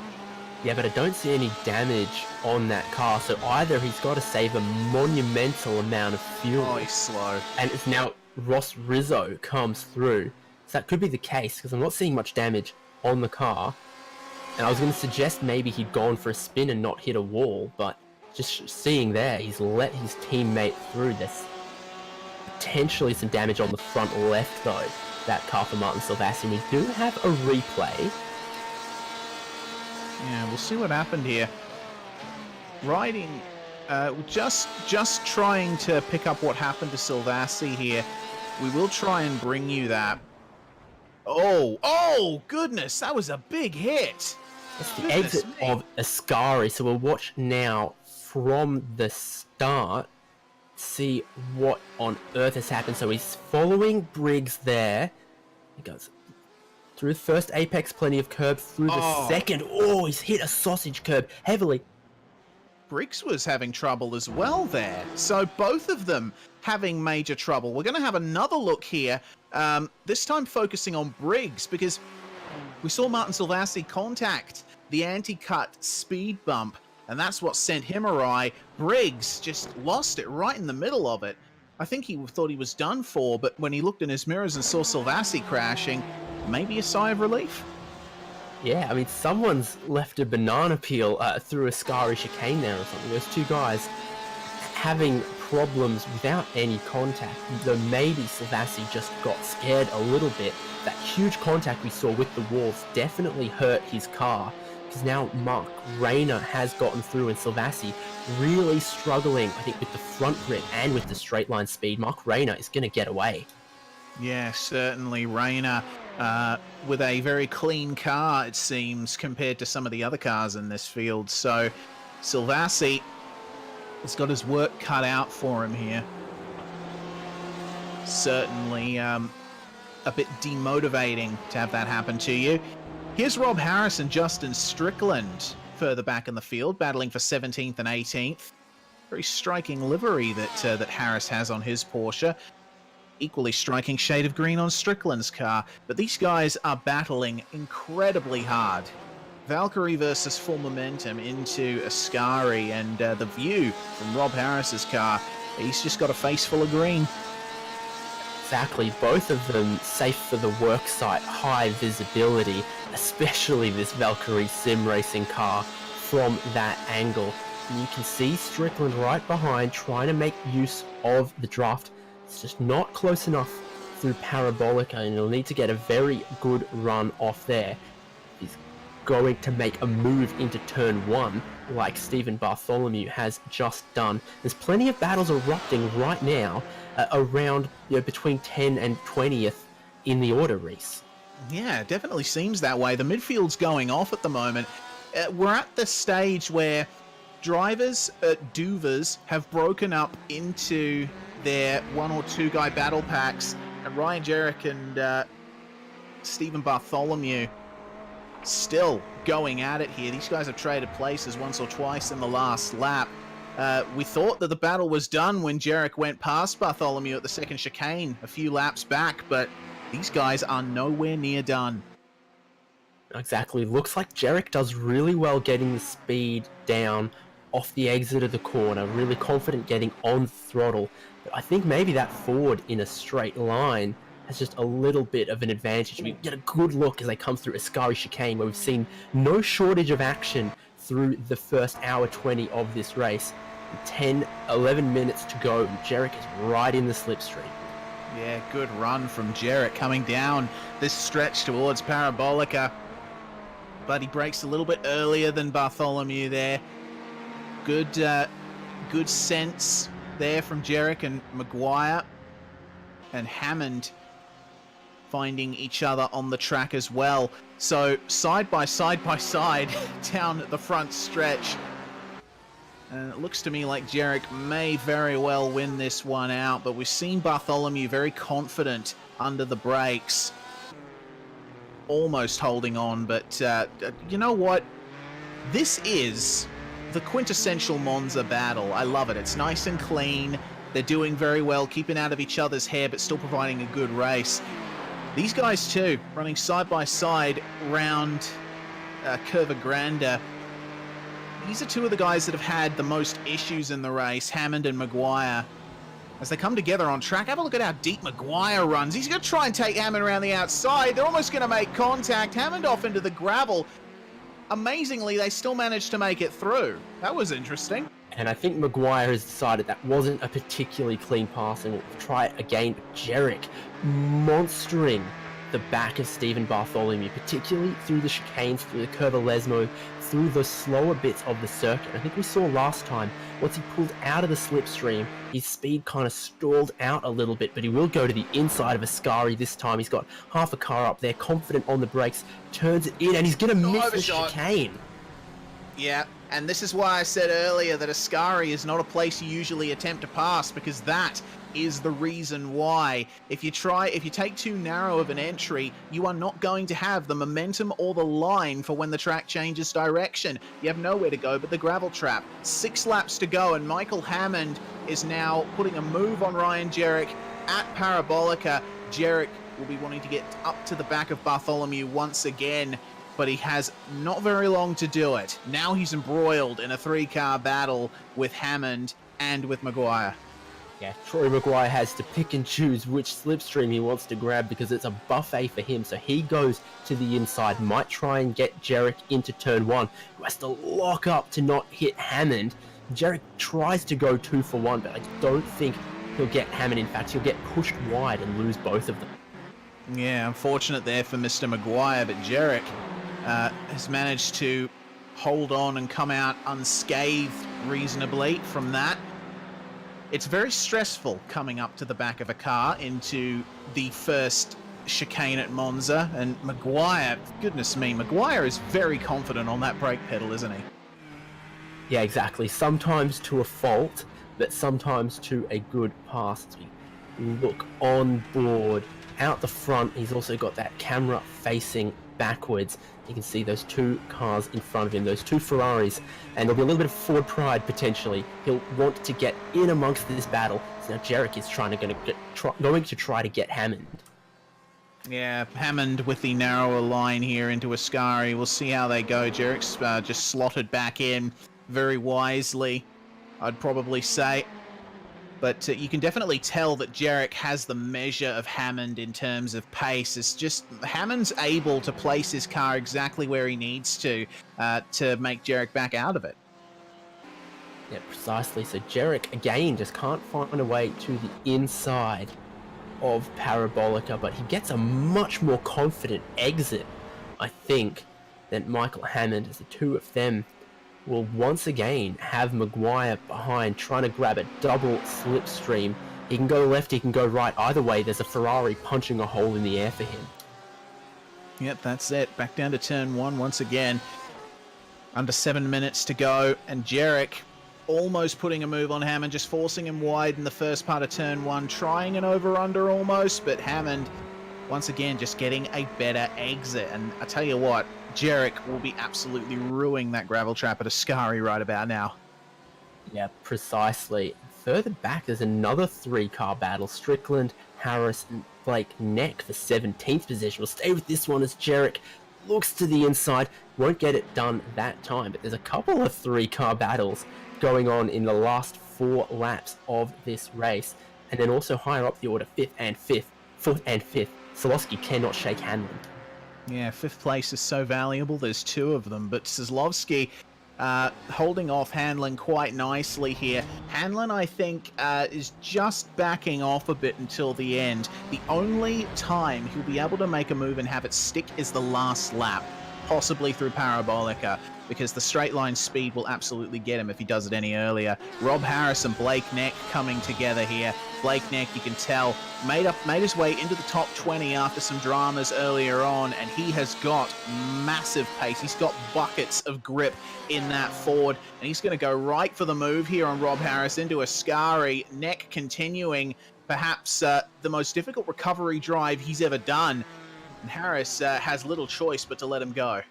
Yeah, but I don't see any damage on that car, so either he's got to save a monumental amount of fuel.
Oh, he's slow.
And it's now Ross Rizzo comes through. So that could be the case, because I'm not seeing much damage on the car. And I was going to suggest maybe he'd gone for a spin and not hit a wall, but just seeing there, he's let his teammate through. There's potentially some damage on the front left, though, that car for Martin Silvassi. We do have a replay.
Yeah, we'll see what happened here. Riding, just trying to pick up what happened to Silvassi here. We will try and bring you that. Oh, goodness, that was a big hit.
It's the exit of Ascari, so we'll watch now from the start, see what on earth has happened. So he's following Briggs there. He goes through the first apex, plenty of curb, through the second. Oh, he's hit a sausage curb heavily.
Briggs was having trouble as well there. So both of them having major trouble. We're going to have another look here, this time focusing on Briggs, because we saw Martin Silvassi contact the anti-cut speed bump, and that's what sent him awry. Briggs just lost it right in the middle of it. I think he thought he was done for, but when he looked in his mirrors and saw Silvassi crashing, maybe a sigh of relief.
Yeah, I mean, someone's left a banana peel through a Ascari chicane there or something. There's two guys having problems without any contact, though maybe Silvassi just got scared a little bit. That huge contact we saw with the walls definitely hurt his car, because now Mark Rayner has gotten through and Silvassi really struggling, I think, with the front grip and with the straight line speed. Mark Rayner is going to get away.
Yeah, certainly Rayner with a very clean car, it seems, compared to some of the other cars in this field. So Silvassi has got his work cut out for him here. Certainly a bit demotivating to have that happen to you. Here's Rob Harris and Justin Strickland further back in the field, battling for 17th and 18th. Very striking livery that Harris has on his Porsche. Equally striking shade of green on Strickland's car. But these guys are battling incredibly hard. Valkyrie versus Full Momentum into Ascari, and the view from Rob Harris's car, he's just got a face full of green.
Exactly, both of them safe for the work site, high visibility, especially this Valkyrie sim racing car from that angle. And you can see Strickland right behind trying to make use of the draft. It's just not close enough through Parabolica, and he'll need to get a very good run off there. He's going to make a move into turn 1 like Stephen Bartholomew has just done. There's plenty of battles erupting right now around between 10 and 20th in the order, Reese.
Yeah, it definitely seems that way. The midfield's going off at the moment. We're at the stage where drivers at Duvers have broken up into their 1 or 2 guy battle packs, and Ryan Jarek and Stephen Bartholomew still going at it here. These guys have traded places once or twice in the last lap. We thought that the battle was done when Jarek went past Bartholomew at the second chicane a few laps back, but these guys are nowhere near done.
Exactly. Looks like Jarek does really well getting the speed down off the exit of the corner, really confident getting on throttle. But I think maybe that forward in a straight line has just a little bit of an advantage. We get a good look as they come through Ascari chicane, where we've seen no shortage of action through the first hour 20 of this race. 10, 11 minutes to go, and Jarek is right in the slipstream.
Yeah, good run from Jarek coming down this stretch towards Parabolica. But he breaks a little bit earlier than Bartholomew there. Good sense there from Jarek and Maguire. And Hammond finding each other on the track as well. So side by side down the front stretch. And it looks to me like Jarek may very well win this one out, but we've seen Bartholomew very confident under the brakes. Almost holding on, but you know what? This is the quintessential Monza battle. I love it. It's nice and clean. They're doing very well, keeping out of each other's hair, but still providing a good race. These guys too, running side by side round Curva Grande. These are two of the guys that have had the most issues in the race, Hammond and Maguire. As they come together on track, have a look at how deep Maguire runs. He's going to try and take Hammond around the outside. They're almost going to make contact. Hammond off into the gravel. Amazingly, they still managed to make it through. That was interesting.
And I think Maguire has decided that wasn't a particularly clean pass and will try it again. Jarek monstering the back of Stephen Bartholomew, particularly through the chicanes, through the Curva Lesmo, through the slower bits of the circuit. I think we saw last time, once he pulled out of the slipstream, his speed kind of stalled out a little bit, but he will go to the inside of Ascari this time. He's got half a car up there, confident on the brakes, turns it in, and he's going to miss the chicane.
Yeah, and this is why I said earlier that Ascari is not a place you usually attempt to pass, because that is the reason why. If you take too narrow of an entry, you are not going to have the momentum or the line for when the track changes direction. You have nowhere to go but the gravel trap. 6 laps to go, and Michael Hammond is now putting a move on Ryan Jarek at Parabolica. Jarek will be wanting to get up to the back of Bartholomew once again, but he has not very long to do it. Now he's embroiled in a 3-car battle with Hammond and with Maguire.
Yeah, Troy Maguire has to pick and choose which slipstream he wants to grab because it's a buffet for him. So he goes to the inside, might try and get Jarek into turn 1, who has to lock up to not hit Hammond. Jarek tries to go 2 for 1, but I don't think he'll get Hammond. In fact, he'll get pushed wide and lose both of them.
Yeah, unfortunate there for Mr. Maguire, but Jarek has managed to hold on and come out unscathed reasonably from that. It's very stressful coming up to the back of a car into the first chicane at Monza, and Maguire, goodness me, Maguire is very confident on that brake pedal, isn't he?
Yeah, exactly. Sometimes to a fault, but sometimes to a good pass. As we look on board, out the front, he's also got that camera facing backwards. You can see those 2 cars in front of him, those 2 Ferraris, and there'll be a little bit of forward pride potentially. He'll want to get in amongst this battle. So now Jarek is going to try to get Hammond.
Yeah, Hammond with the narrower line here into Ascari. We'll see how they go. Jarek's just slotted back in very wisely, I'd probably say. But you can definitely tell that Jarek has the measure of Hammond in terms of pace. It's just Hammond's able to place his car exactly where he needs to make Jarek back out of it.
Yeah, precisely. So Jarek, again, just can't find a way to the inside of Parabolica, but he gets a much more confident exit, I think, than Michael Hammond, as the 2 of them will once again have Maguire behind, trying to grab a double slipstream. He can go left, he can go right. Either way, there's a Ferrari punching a hole in the air for him.
Yep, that's it. Back down to turn 1 once again. Under 7 minutes to go, and Jarek almost putting a move on Hammond, just forcing him wide in the first part of turn 1, trying an over-under almost, but Hammond, once again, just getting a better exit. And I tell you what, Jarek will be absolutely ruining that gravel trap at Ascari right about now.
Yeah, precisely. Further back, there's another 3-car battle. Strickland, Harris, and Blake neck for 17th position. We'll stay with this one as Jarek looks to the inside. Won't get it done that time, but there's a couple of 3-car battles going on in the last 4 laps of this race. And then also higher up the order, 4th and 5th. Solowski cannot shake Hanlon.
Yeah, 5th place is so valuable. There's 2 of them, but Sislovsky holding off Hanlon quite nicely here. Hanlon, I think, is just backing off a bit until the end. The only time he'll be able to make a move and have it stick is the last lap, possibly through Parabolica, because the straight line speed will absolutely get him if he does it any earlier. Rob Harris and Blake Neck coming together here. Blake Neck, you can tell, made his way into the top 20 after some dramas earlier on, and he has got massive pace. He's got buckets of grip in that Ford, and he's going to go right for the move here on Rob Harris into Ascari. Neck continuing perhaps the most difficult recovery drive he's ever done, and Harris has little choice but to let him go.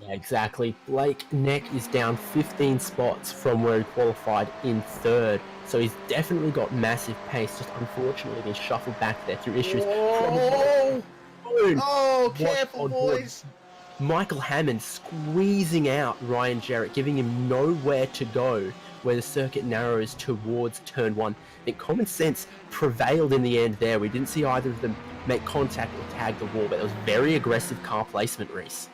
Yeah, exactly. Blake Neck is down 15 spots from where he qualified in 3rd. So he's definitely got massive pace, just unfortunately been shuffled back there through issues.
Oh, careful, boys.
Michael Hammond squeezing out Ryan Jarrett, giving him nowhere to go where the circuit narrows towards turn 1. I think common sense prevailed in the end there. We didn't see either of them make contact or tag the wall, but it was very aggressive car placement, Reese.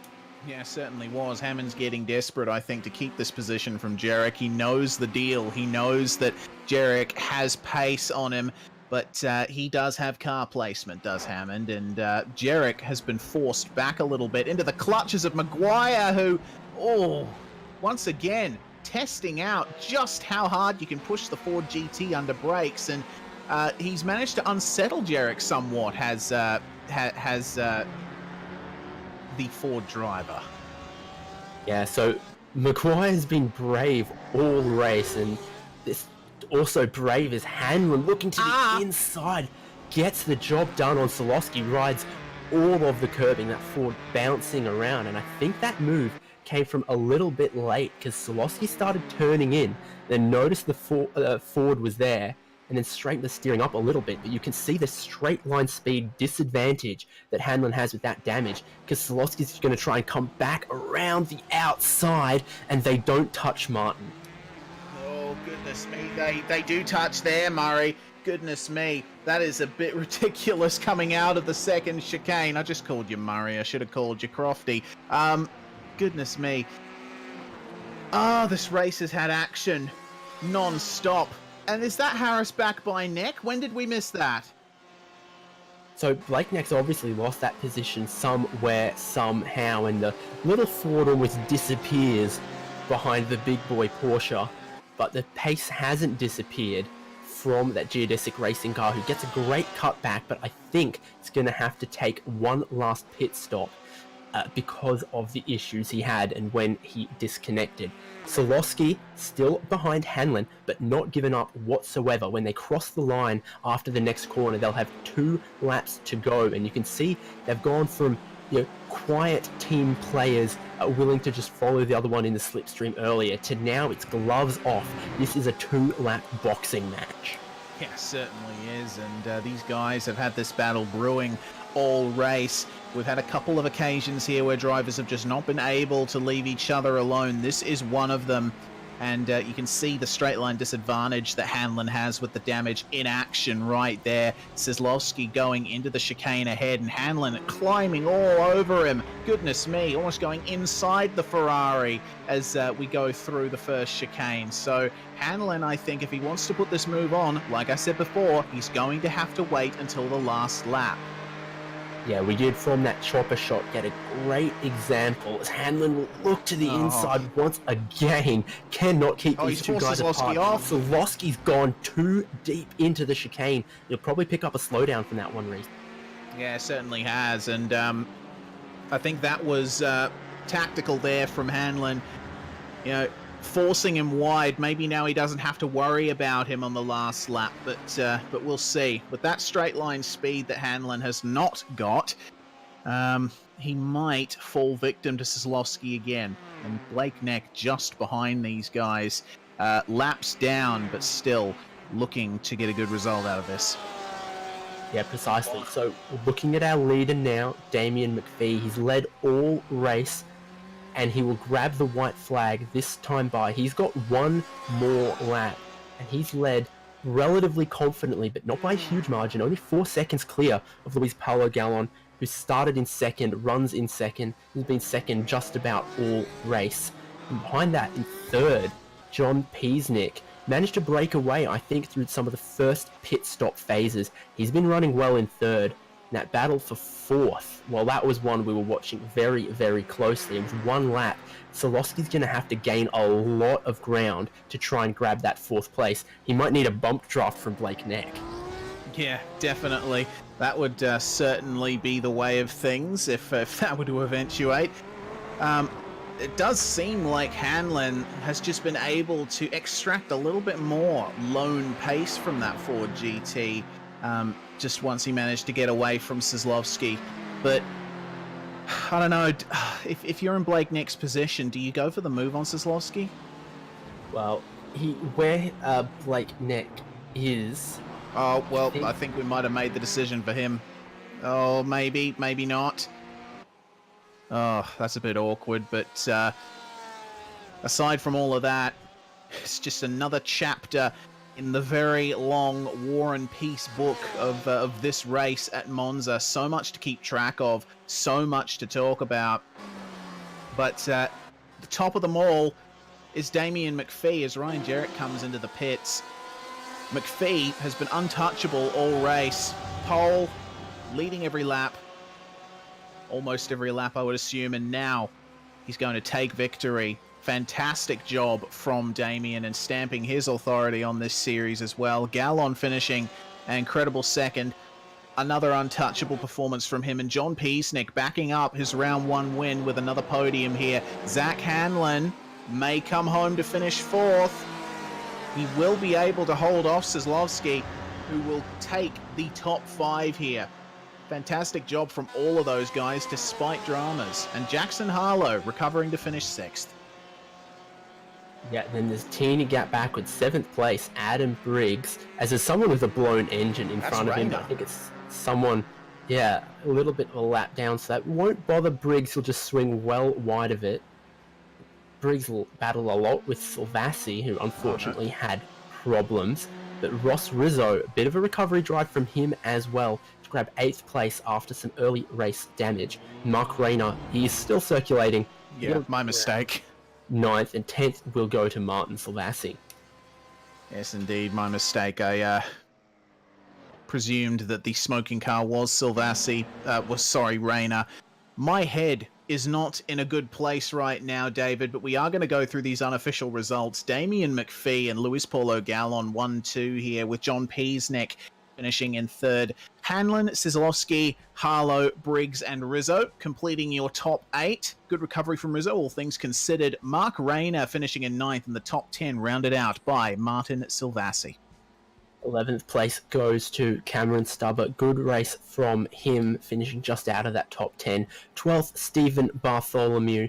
Yeah, certainly was. Hammond's getting desperate, I think, to keep this position from Jarek. He knows the deal. He knows that Jarek has pace on him, but he does have car placement, does Hammond, and Jarek has been forced back a little bit into the clutches of Maguire, who, once again, testing out just how hard you can push the Ford GT under brakes, and he's managed to unsettle Jarek somewhat, has the Ford driver.
Yeah, so Maguire's been brave all race, and this also brave is Hanlon looking to the inside, gets the job done on Solowski, rides all of the curbing, that Ford bouncing around, and I think that move came from a little bit late because Solowski started turning in, then noticed the Ford was there, and then straighten the steering up a little bit, but you can see the straight line speed disadvantage that Hanlon has with that damage, because Solowski's going to try and come back around the outside, and they don't touch Martin.
Oh, goodness me. They do touch there, Murray. Goodness me. That is a bit ridiculous coming out of the second chicane. I just called you Murray. I should have called you Crofty. Goodness me. This race has had action non-stop. And is that Harris back by Neck? When did we miss that?
So Blake Neck's obviously lost that position somewhere, somehow, and the little Ford almost disappears behind the big boy Porsche. But the pace hasn't disappeared from that Geodesic racing car, who gets a great cutback, but I think it's going to have to take one last pit stop because of the issues he had and when he disconnected. Solowski still behind Hanlon, but not given up whatsoever. When they cross the line after the next corner, they'll have 2 laps to go, and you can see they've gone from quiet team players willing to just follow the other one in the slipstream earlier to now it's gloves off. This is a 2-lap boxing match.
Yeah, certainly is, and these guys have had this battle brewing all race. We've had a couple of occasions here where drivers have just not been able to leave each other alone. This is one of them, and you can see the straight line disadvantage that Hanlon has with the damage in action right there. Sislovsky going into the chicane ahead, and Hanlon climbing all over him. Goodness me, almost going inside the Ferrari as we go through the first chicane. So Hanlon, I think, if he wants to put this move on, like I said before, he's going to have to wait until the last lap.
Yeah, we did from that chopper shot get a great example as Hanlon will look to the inside once again. Cannot keep these two guys apart. Solowski's gone too deep into the chicane. He'll probably pick up a slowdown from that one, Reese.
Yeah, certainly has, and I think that was tactical there from Hanlon. You know, forcing him wide. Maybe now he doesn't have to worry about him on the last lap, but we'll see. With that straight line speed that Hanlon has not got, he might fall victim to Kozlowski again. And Blake Neck just behind these guys. Laps down, but still looking to get a good result out of this.
Yeah, precisely. So looking at our leader now, Damien McPhee, he's led all race, and he will grab the white flag this time by. He's got one more lap, and he's led relatively confidently, but not by a huge margin, only 4 seconds clear of Luis Paulo Gallon, who started in second, runs in second, has been second just about all race. And behind that, in third, John Peasnick managed to break away, I think, through some of the first pit stop phases. He's been running well in third. And that battle for fourth, well, that was one we were watching very, very closely. It was one lap. Kozlowski's going to have to gain a lot of ground to try and grab that fourth place. He might need a bump draft from Blake Neck.
Yeah, definitely. That would certainly be the way of things if that were to eventuate. It does seem like Hanlon has just been able to extract a little bit more lone pace from that Ford GT just once he managed to get away from Kozlowski. But I don't know, if you're in Blake Neck's position, do you go for the move on Kozlowski?
Well, where Blake Neck is...
Oh, well, I think we might have made the decision for him. Oh, maybe not. Oh, that's a bit awkward, but aside from all of that, it's just another chapter in the very long War and Peace book of this race at Monza. So much to keep track of, so much to talk about. But the top of them all is Damien McPhee as Ryan Jarrett comes into the pits. McPhee has been untouchable all race. Pole, leading every lap. Almost every lap, I would assume, and now he's going to take victory. Fantastic job from Damien and stamping his authority on this series as well. Gallon finishing an incredible second. Another untouchable performance from him, and John Peasnick backing up his round one win with another podium here. Zach Hanlon may come home to finish fourth. He will be able to hold off Kozlowski, who will take the top 5 here. Fantastic job from all of those guys, despite dramas. And Jackson Harlow recovering to finish 6th.
Yeah, then there's teeny gap backwards, 7th place, Adam Briggs, as there's someone with a blown engine in front of him. I think it's someone, yeah, a little bit of a lap down, so that won't bother Briggs. He'll just swing well wide of it. Briggs will battle a lot with Silvassi, who unfortunately had problems. But Ross Rizzo, a bit of a recovery drive from him as well, to grab 8th place after some early race damage. Mark Rayner, he is still circulating.
Yeah, my mistake.
9th and 10th will go to Martin Silvassi.
Yes, indeed, my mistake. I presumed that the smoking car was Silvassi. Rayner. My head is not in a good place right now, David, but we are going to go through these unofficial results. Damien McPhee and Luis Paulo Gallon 1-2 here, with John Peasnick finishing in 3rd. Hanlon, Kozlowski, Harlow, Briggs, and Rizzo completing your top 8. Good recovery from Rizzo, all things considered. Mark Rayner finishing in 9th, and the top 10 rounded out by Martin Silvassi.
11th place goes to Cameron Stubber. Good race from him, finishing just out of that top 10. 12th, Stephen Bartholomew.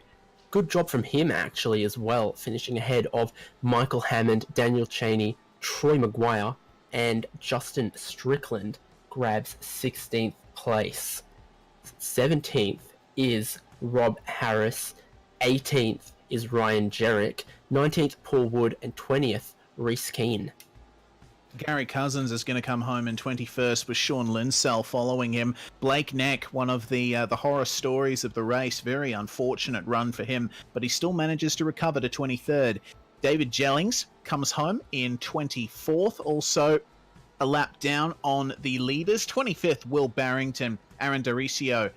Good job from him, actually, as well, finishing ahead of Michael Hammond, Daniel Cheney, Troy Maguire, and Justin Strickland grabs 16th place. 17th is Rob Harris. 18th is Ryan Jerrick. 19th, Paul Wood, and 20th, Reese Keane.
Gary Cousins is going to come home in 21st with Sean Linsell following him. Blake Neck, one of the horror stories of the race. Very unfortunate run for him, but he still manages to recover to 23rd. David Jellings comes home in 24th, also a lap down on the leaders. 25th, Will Barrington, Aaron Doricio,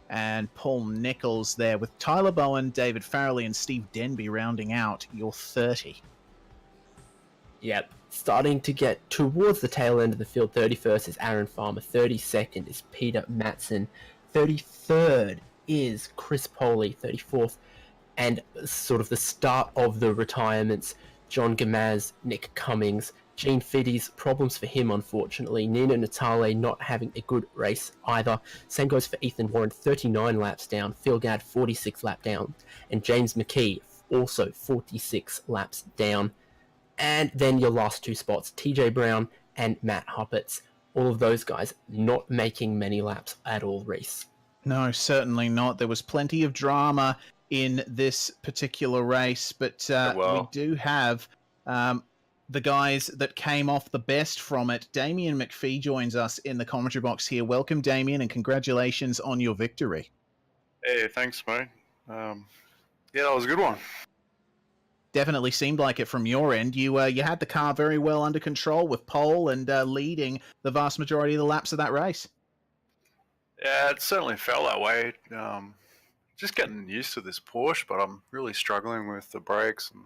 and Paul Nichols there, with Tyler Bowen, David Farrelly, and Steve Denby rounding out your 30.
Yep, starting to get towards the tail end of the field. 31st is Aaron Farmer. 32nd is Peter Matson. 33rd is Chris Poley, 34th, and sort of the start of the retirements, John Gamaz, Nick Cummings, Gene Fiddy's problems for him, unfortunately. Nino Natale not having a good race either. Same goes for Ethan Warren, 39 laps down. Phil Gadd, 46 lap down. And James McKee, also 46 laps down. And then your last two spots, TJ Brown and Matt Huppets. All of those guys not making many laps at all, Reese.
No, certainly not. There was plenty of drama in this particular race, but we do have the guys that came off the best from it. Damien McPhee joins us in the commentary box here. Welcome, Damien, and congratulations on your victory.
Hey, thanks, mate. Yeah, that was a good one.
Definitely seemed like it from your end. You had the car very well under control with pole and leading the vast majority of the laps of that race.
Yeah, it certainly felt that way. Just getting used to this Porsche, but I'm really struggling with the brakes. And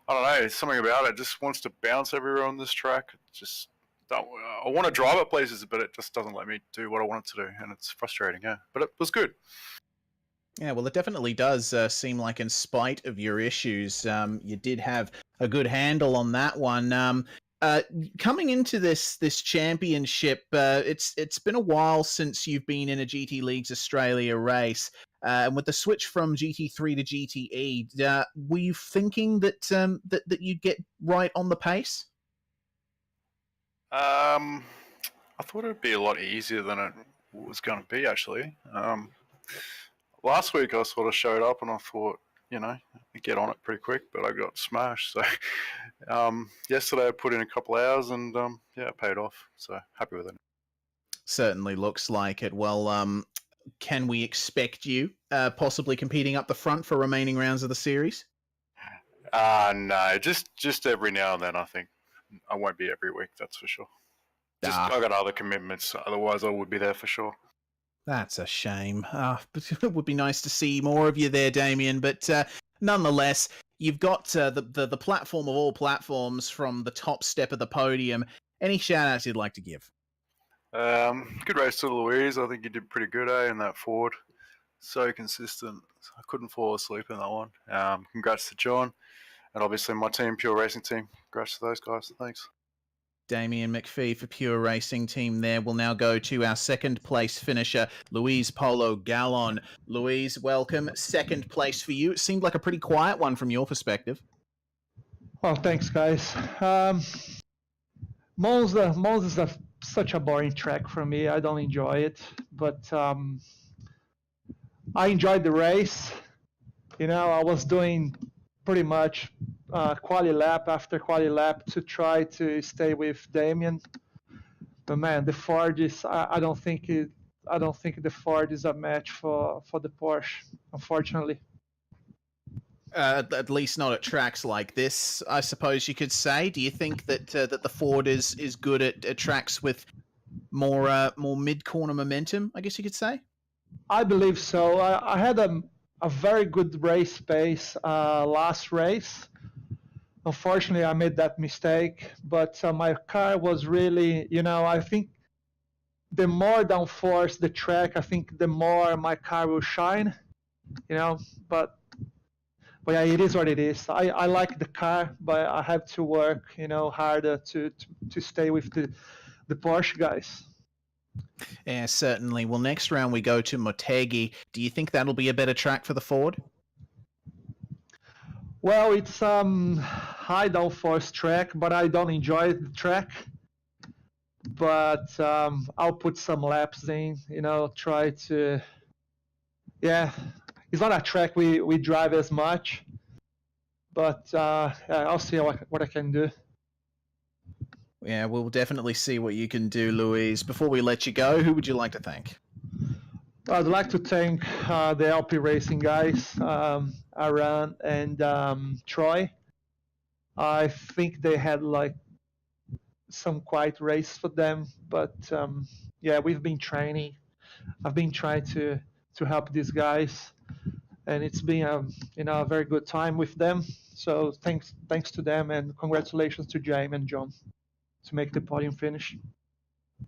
I don't know, there's something about it. Just wants to bounce everywhere on this track. I want to drive at places, but it just doesn't let me do what I want it to do, and it's frustrating. Yeah, but it was good.
Yeah, well, it definitely does seem like, in spite of your issues, you did have a good handle on that one. Coming into this championship, it's been a while since you've been in a GT Leagues Australia race, and with the switch from GT3 to GTE, were you thinking that that you'd get right on the pace?
I thought it'd be a lot easier than it was going to be, actually. Last week I sort of showed up and I thought, I'd get on it pretty quick, but I got smashed. So yesterday I put in a couple hours and it paid off. So happy with it.
Certainly looks like it. Well, can we expect you possibly competing up the front for remaining rounds of the series?
No, just every now and then. I think I won't be every week, that's for sure. I got other commitments, otherwise I would be there for sure.
That's a shame. But it would be nice to see more of you there, Damien. But nonetheless, you've got the platform of all platforms from the top step of the podium. Any shout-outs you'd like to give?
Good race to Louise. I think you did pretty good, in that Ford. So consistent. I couldn't fall asleep in that one. Congrats to John. And obviously my team, Pure Racing Team. Congrats to those guys. Thanks.
Damien McPhee for Pure Racing Team there. We'll now go to our second place finisher, Louise Polo Gallon. Louise, welcome. Second place for you. It seemed like a pretty quiet one from your perspective.
Well, thanks, guys. Monza is such a boring track for me. I don't enjoy it, but I enjoyed the race. I was doing pretty much quali lap after quali lap to try to stay with Damien. But man, the Ford is. I don't think the Ford is a match for the Porsche, unfortunately.
At least not at tracks like this, I suppose you could say. Do you think that that the Ford is good at tracks with more mid corner momentum? I guess you could say.
I believe so. I had a very good race pace last race. Unfortunately, I made that mistake, but my car was really, I think the more downforce the track, I think the more my car will shine, but yeah, it is what it is. I like the car, but I have to work, harder to stay with the Porsche guys.
Yeah, certainly. Well, next round we go to Motegi. Do you think that'll be a better track for the Ford?
Well, it's high downforce track, but I don't enjoy the track. But I'll put some laps in, try to. Yeah, it's not a track we drive as much, but I'll see what I can do.
Yeah, we'll definitely see what you can do, Louise. Before we let you go, who would you like to thank?
I'd like to thank the LP Racing guys, Aran and Troy. I think they had some quiet race for them, but we've been training. I've been trying to help these guys, and it's been a very good time with them. So thanks to them, and congratulations to James and John to make the podium finish.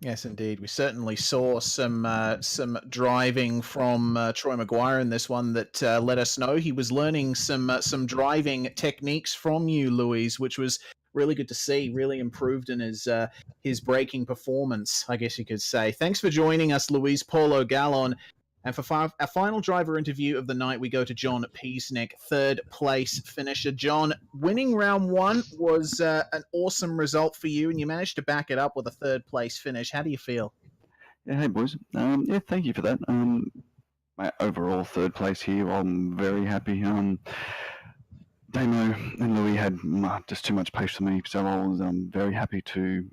Yes, indeed. We certainly saw some driving from Troy Maguire in this one that let us know he was learning some driving techniques from you, Louise, which was really good to see. Really improved in his braking performance, I guess you could say. Thanks for joining us, Louise Paulo Gallon. And for our final driver interview of the night, we go to John Peasnick, third place finisher. John, winning round one was an awesome result for you, and you managed to back it up with a third place finish. How do you feel?
Yeah, hey boys. Yeah, thank you for that. My overall third place here, I'm very happy. Damo and Louis had just too much pace for me, so I was very happy to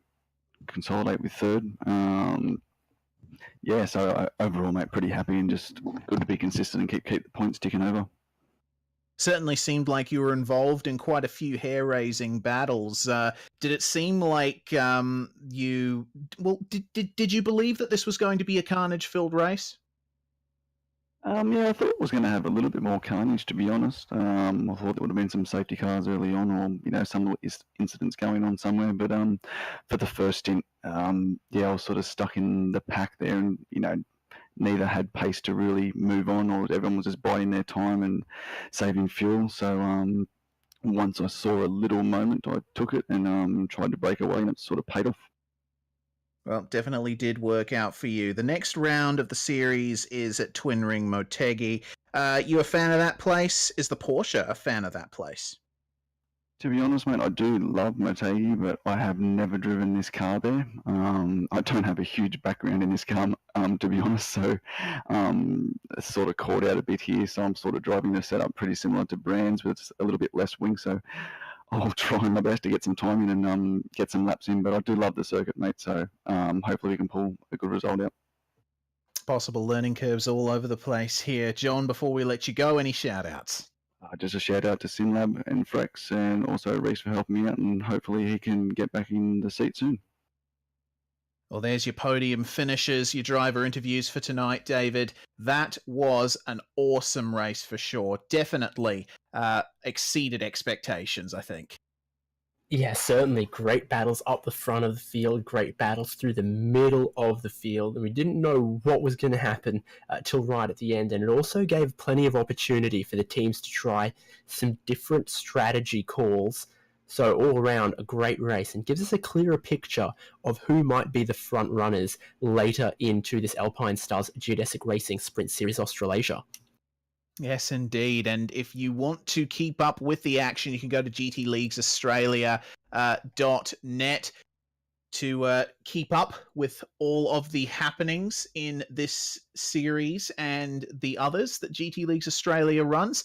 consolidate with third. Yeah, so overall, mate, pretty happy and just good to be consistent and keep the points ticking over.
Certainly seemed like you were involved in quite a few hair-raising battles. Did it seem like you... Well, did you believe that this was going to be a carnage-filled race?
Yeah, I thought it was going to have a little bit more carnage, to be honest. I thought there would have been some safety cars early on, or some incidents going on somewhere. But for the first stint, yeah, I was sort of stuck in the pack there, and neither had pace to really move on, or everyone was just biding their time and saving fuel. So once I saw a little moment, I took it and tried to break away, and it sort of paid off.
Well, definitely did work out for you. The next round of the series is at Twin Ring Motegi. You a fan of that place? Is the Porsche a fan of that place?
To be honest, mate, I do love Motegi, but I have never driven this car there. I don't have a huge background in this car, to be honest, so it's sort of caught out a bit here. So I'm sort of driving the setup pretty similar to Brand's, but it's a little bit less wing. So I'll try my best to get some time in and get some laps in. But I do love the circuit, mate. So hopefully we can pull a good result out.
Possible learning curves all over the place here. John, before we let you go, any shout-outs?
Just a shout out to SimLab and Frex, and also Reese for helping me out, and hopefully he can get back in the seat soon.
Well, there's your podium finishes, your driver interviews for tonight, David. That was an awesome race for sure. Definitely exceeded expectations, I think.
Yeah, certainly. Great battles up the front of the field, great battles through the middle of the field. And we didn't know what was going to happen till right at the end. And it also gave plenty of opportunity for the teams to try some different strategy calls. So all around, a great race, and gives us a clearer picture of who might be the front runners later into this Alpinestars Geodesic Racing Sprint Series Australasia.
Yes, indeed. And if you want to keep up with the action, you can go to gtleaguesaustralia.net to keep up with all of the happenings in this series and the others that GT Leagues Australia runs.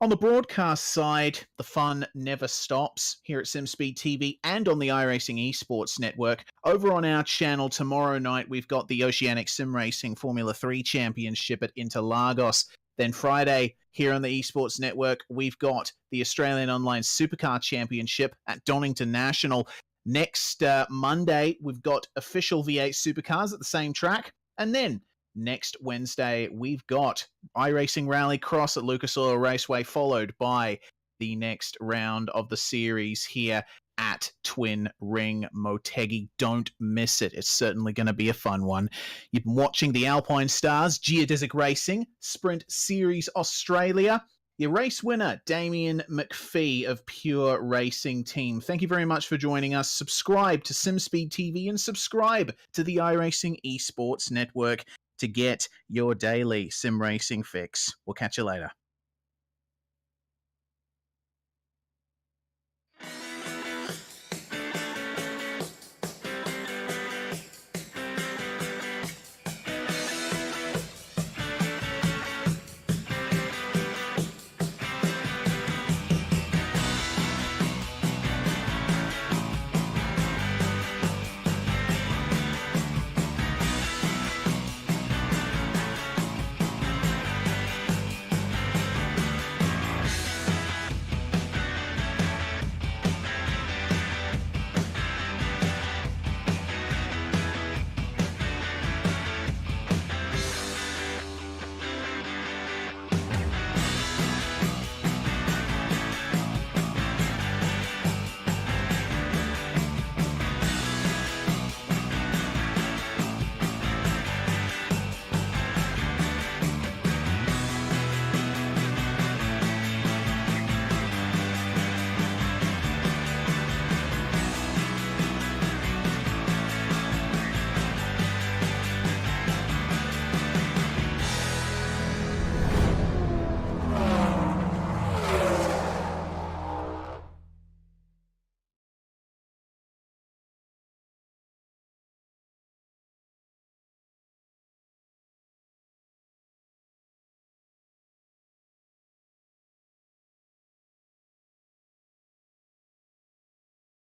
On the broadcast side, the fun never stops here at SimSpeed TV and on the iRacing Esports Network. Over on our channel tomorrow night, we've got the Oceanic Sim Racing Formula 3 Championship at Interlagos. Then Friday, here on the Esports Network, we've got the Australian Online Supercar Championship at Donington National. Next Monday, we've got official V8 Supercars at the same track. And then next Wednesday, we've got iRacing Rally Cross at Lucas Oil Raceway, followed by the next round of the series here at Twin Ring Motegi. Don't miss it. It's certainly going to be a fun one. You've been watching the Alpinestars Geodesic Racing Sprint Series Australia. Your race winner, Damien McPhee of Pure Racing Team. Thank you very much for joining us. Subscribe to SimSpeed TV and subscribe to the iRacing Esports Network to get your daily sim racing fix. We'll catch you later.